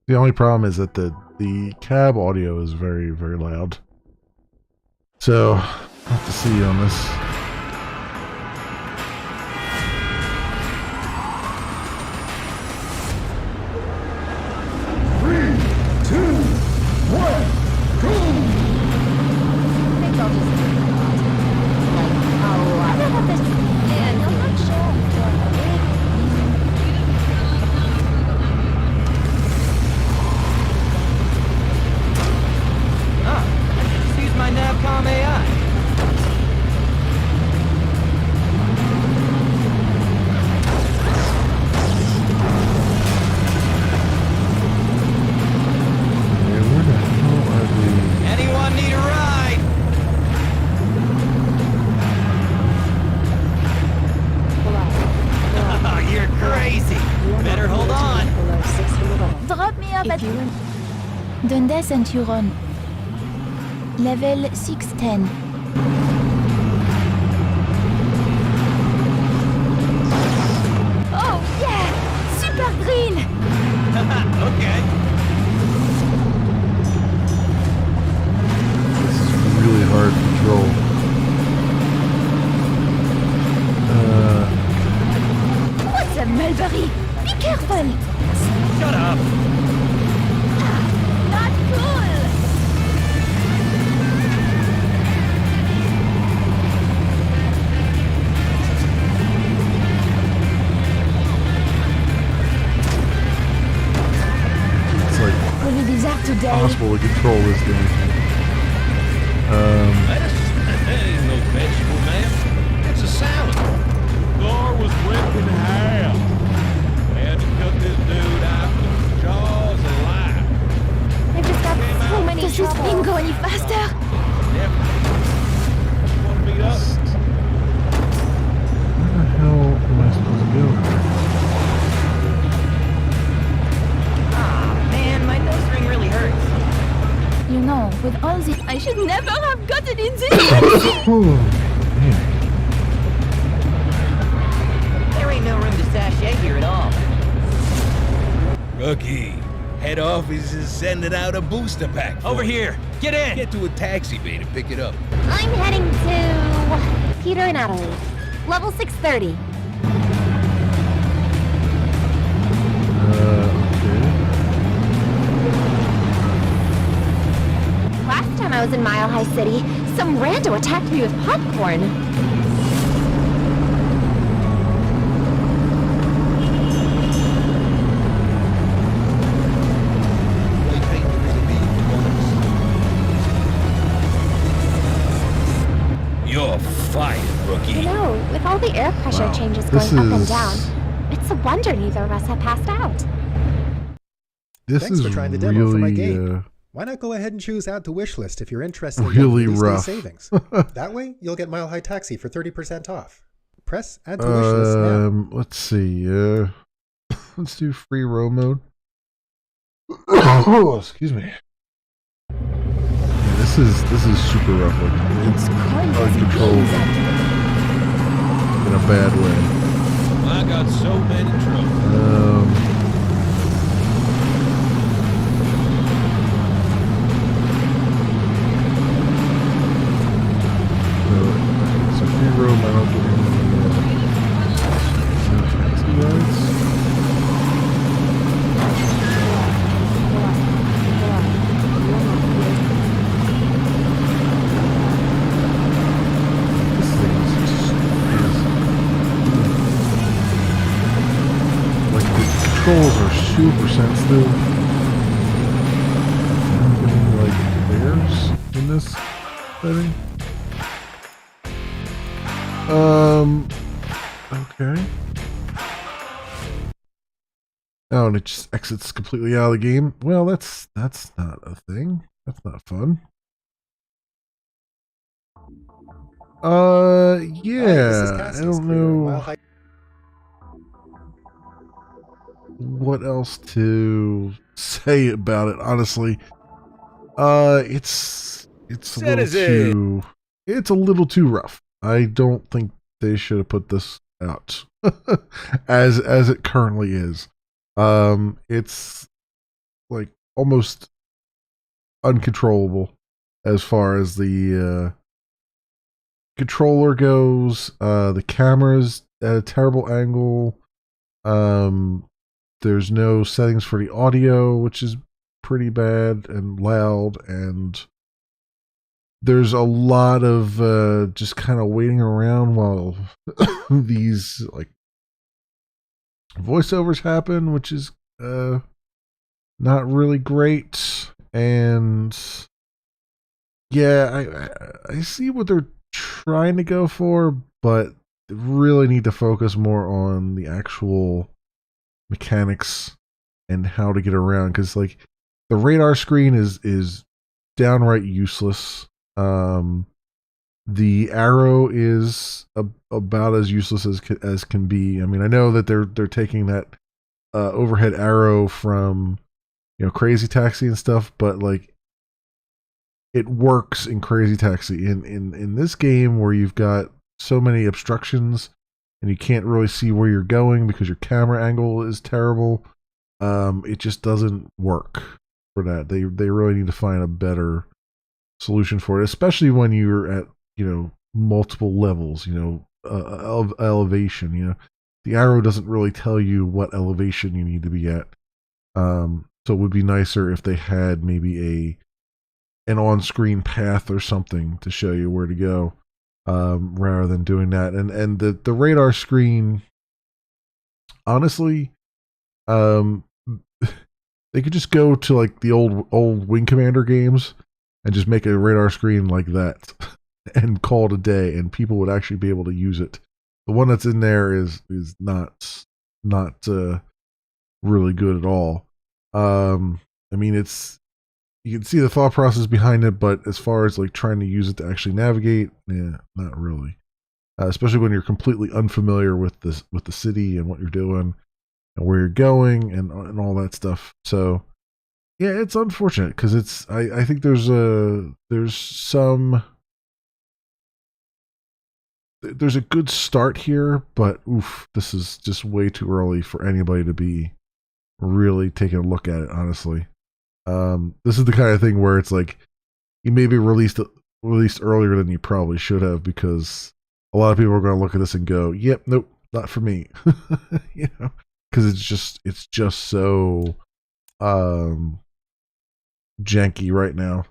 The only problem is that the cab audio is very, very loud. So, I'll have to see you on this. fuel. Donde Centuron. Level 610. Oh yeah! Super green! Okay. This is really hard to control. What's a mulberry? Be careful! Shut up. Not cool! It's like Really bizarre today. impossible to control this game. Lettuce? That ain't no vegetable, man. It's a salad. The car was ripped in half. We had to cut this dude out with the jaws alive. I've just got so many Does this thing troubles. go any faster? Definitely. Want to beat up? Where the hell am I supposed to go? Man, my nose ring really hurts. You know, with all this, I should never have gotten in this. Oh, man. There ain't no room to sashay here at all. Rookie, head office is sending out a booster pack. Over here. Get in. Get to a taxi bay to pick it up. I'm heading to Peter and Natalie. Level 630. Okay. Last time I was in Mile High City, some rando attacked me with popcorn. You're fired, rookie. You know, with all the air pressure Wow. changes This going up and is- down, it's a wonder neither of us have passed out. This Thanks is for trying the demo for my really, game. Why not go ahead and choose Add to Wishlist if you're interested in Really getting rough. these days savings? That way, you'll get Mile High Taxi for 30% off. Press Add to Wishlist now. Let's see. Let's do free row mode. Oh, excuse me. Yeah, this is super rough. Like it's uncontrolled in a bad way. I got so many troubles. So free row, I don't get any taxi rides. This thing is just like the controls are super sensitive. Anything like bears in this setting? Okay. Oh, and it just exits completely out of the game. Well, that's not a thing. That's not fun. Yeah. This is I Cassie's don't creator, Mile know High what else to say about it, honestly. It's a it's a little too rough. I don't think they should have put this out as it currently is. It's like almost uncontrollable as far as the controller goes. The camera's at a terrible angle. There's no settings for the audio, which is pretty bad and loud, and there's a lot of just kind of waiting around while these like voiceovers happen, which is not really great. And yeah, I see what they're trying to go for, but they really need to focus more on the actual mechanics and how to get around, because like the radar screen is downright useless. The arrow is about as useless as can be. I mean, I know that they're taking that overhead arrow from Crazy Taxi and stuff, but like it works in Crazy Taxi. In this game where you've got so many obstructions and you can't really see where you're going because your camera angle is terrible, it just doesn't work for that. They really need to find a better solution for it, especially when you're at multiple levels, of elevation. The arrow doesn't really tell you what elevation you need to be at. So it would be nicer if they had maybe an on-screen path or something to show you where to go, rather than doing that. And the radar screen, honestly, they could just go to like the old Wing Commander games and just make a radar screen like that and call it a day, and people would actually be able to use it. The one that's in there is not really good at all. I mean, you can see the thought process behind it, but as far as like trying to use it to actually navigate, not really. Especially when you're completely unfamiliar with the city and what you're doing and where you're going and all that stuff. So yeah, it's unfortunate because I think there's a good start here, but oof, this is just way too early for anybody to be really taking a look at it, honestly. This is the kind of thing where it's like you maybe released earlier than you probably should have, because a lot of people are going to look at this and go, "Yep, nope, not for me." Because it's just so janky right now,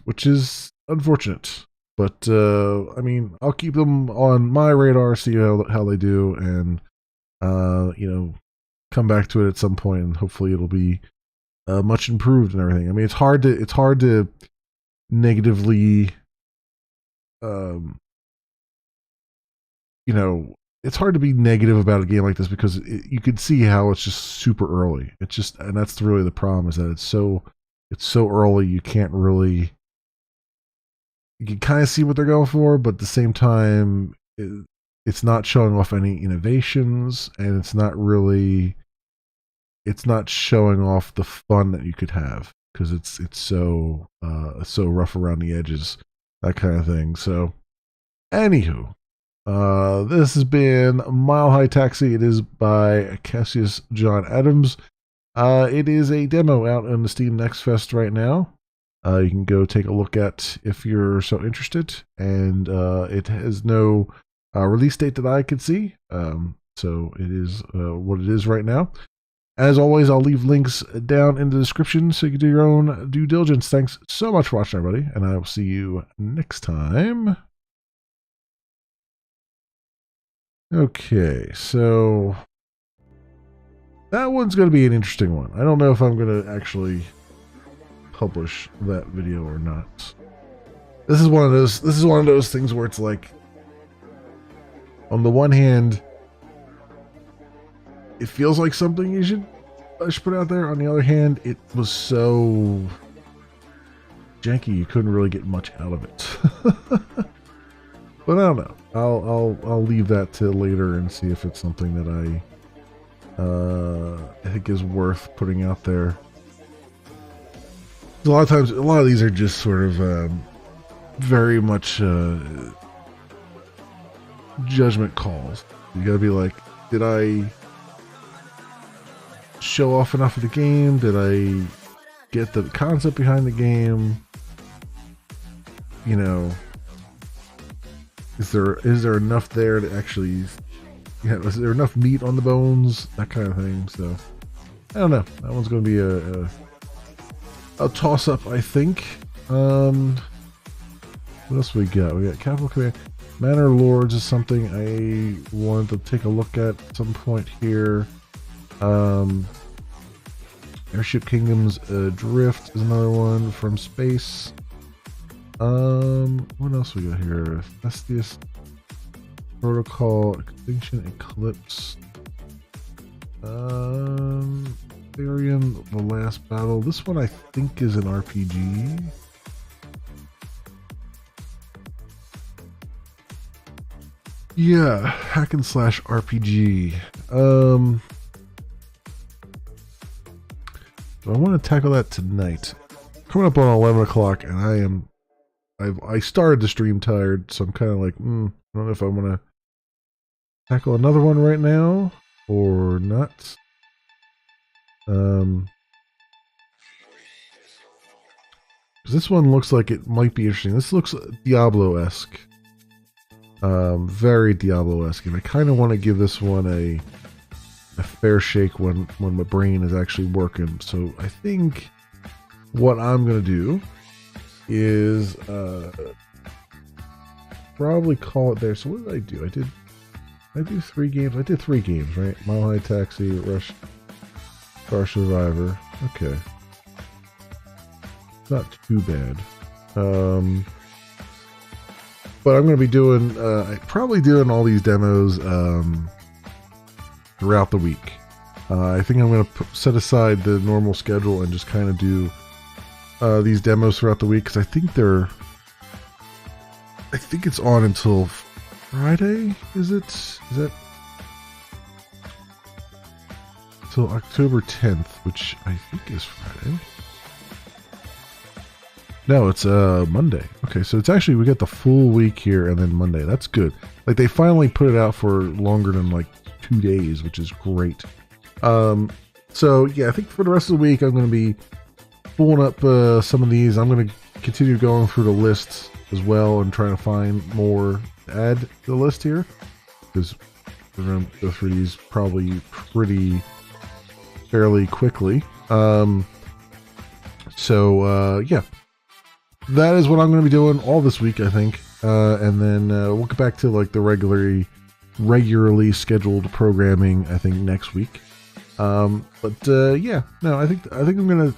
which is unfortunate. But I mean, I'll keep them on my radar, see how they do, and come back to it at some point, and hopefully it'll be much improved and everything. I mean, it's hard to negatively, it's hard to be negative about a game like this because you can see how it's just super early. And that's really the problem, is that it's so early. You can't really. You can kind of see what they're going for, but at the same time, it's not showing off any innovations, and it's not showing off the fun that you could have, because it's so rough around the edges, that kind of thing. So, anywho, this has been Mile High Taxi. It is by Cassius John Adams. It is a demo out on the Steam Next Fest right now. You can go take a look at if you're so interested, and it has no release date that I could see, so it is what it is right now. As always, I'll leave links down in the description so you can do your own due diligence. Thanks so much for watching, everybody, and I will see you next time. Okay, so that one's going to be an interesting one. I don't know if I'm going to actually publish that video or not. This is one of those things where it's like, on the one hand, it feels like something I should put out there. On the other hand, it was so janky you couldn't really get much out of it. But I don't know. I'll leave that till later and see if it's something that I think is worth putting out there. A lot of times, a lot of these are just sort of very much judgment calls. You gotta be like, did I show off enough of the game? Did I get the concept behind the game? Is there enough there to actually, is there enough meat on the bones? That kind of thing. So I don't know. That one's gonna be a toss-up, I think. What else we got? We got Capital Command. Manor Lords is something I wanted to take a look at some point here. Airship Kingdoms Drift is another one from space. What else we got here? Thestius Protocol, Extinction Eclipse. Therian, The Last Battle. This one I think is an RPG. Yeah, hack and slash RPG. Do I want to tackle that tonight? Coming up on 11 o'clock, and I started the stream tired, so I'm kind of like, I don't know if I want to tackle another one right now or not. This one looks like it might be interesting. This looks Diablo-esque. Very Diablo-esque, and I kind of want to give this one a fair shake when my brain is actually working. So I think what I'm going to do is probably call it there. So what did I do? I do 3 games. I did 3 games, right? Mile High Taxi, Rush, Car Survivor. Okay. Not too bad. But I'm going to be doing, probably doing all these demos throughout the week. I think I'm going to set aside the normal schedule and just kind of do these demos throughout the week, because I think it's on until Friday. Is that till October 10th, which I think is Friday. No, it's Monday. Okay, so it's actually, we got the full week here and then Monday. That's good. Like, they finally put it out for longer than like 2 days, which is great. So yeah, I think for the rest of the week I'm going to be pulling up some of these. I'm going to continue going through the lists as well and trying to find more to add to the list here, because we're going to go through these probably fairly quickly. Yeah. That is what I'm going to be doing all this week, I think, and then we'll get back to like the regularly scheduled programming, I think, next week. Yeah, no, I think I'm going to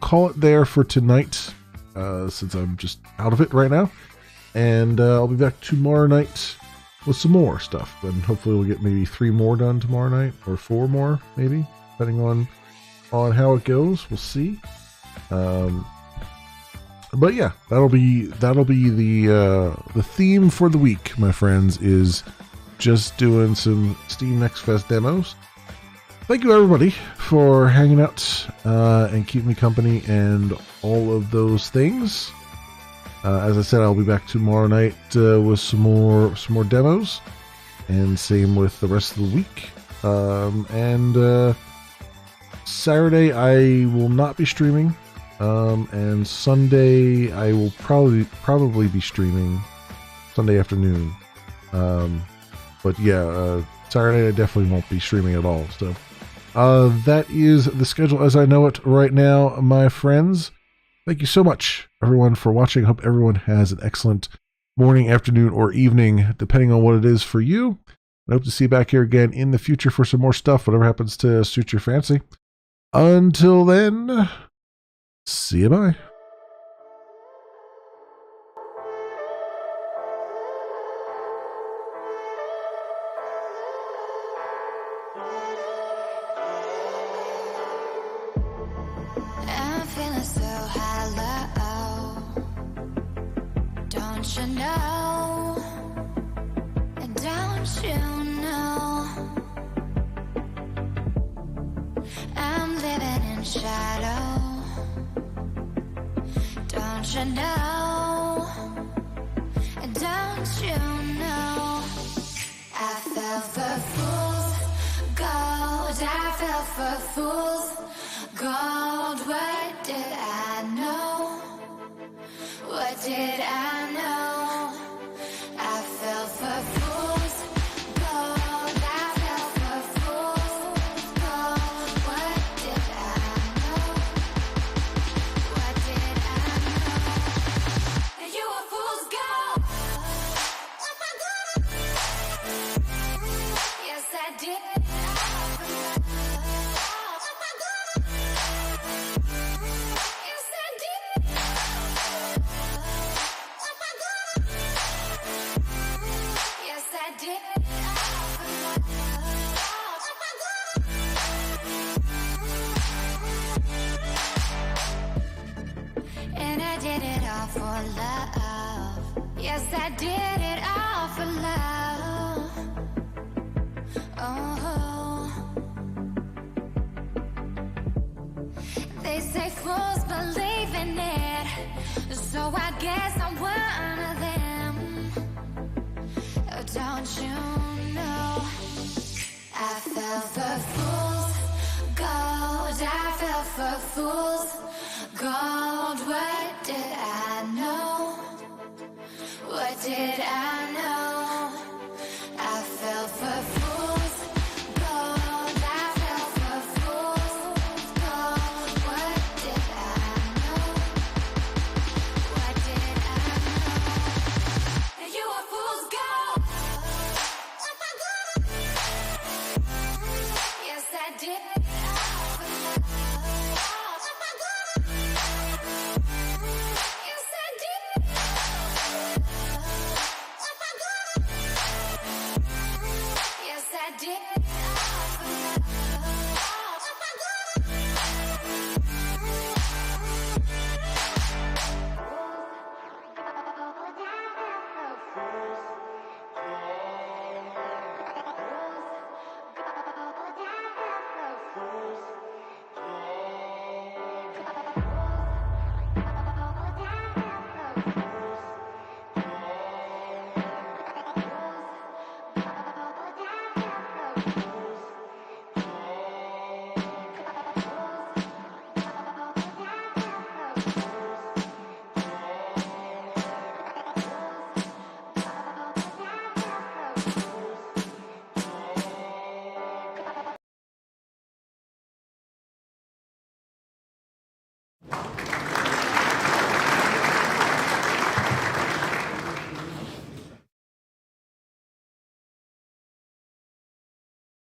call it there for tonight, since I'm just out of it right now, and I'll be back tomorrow night with some more stuff, and hopefully we'll get maybe 3 more done tomorrow night, or 4 more maybe, depending on how it goes. We'll see. But yeah, that'll be the theme for the week, my friends, is just doing some Steam NextFest demos. Thank you everybody for hanging out and keeping me company and all of those things. As I said, I'll be back tomorrow night with some more demos, and same with the rest of the week. And Saturday I will not be streaming. And Sunday I will probably be streaming Sunday afternoon. But yeah, Saturday I definitely won't be streaming at all. So that is the schedule as I know it right now, my friends. Thank you so much, everyone, for watching. I hope everyone has an excellent morning, afternoon, or evening, depending on what it is for you. I hope to see you back here again in the future for some more stuff, whatever happens to suit your fancy. Until then, see you, bye. I'm feeling so hollow. Don't you know? And don't you know? I'm living in shadow. Don't you know? And don't you know? I fell for fool's gold. I fell for fool's gold. What did I know? What did I know? I fell for fool's gold. I fell for fool's gold. What did I know? What did I know? You were fool's gold. Yes, I did. Yes, I did. Yes, I did. And I did it all for love. Yes, I did it all for love. Oh, guess I'm one of them. Oh, don't you know? I fell for fools gold. I fell for fools gold. What did I know? What did I know? I fell for fools gold. I fell for fools gold. What did I know? What did I know? You were fool's gold. Yes, I did. Yes, I did. Yes, I did.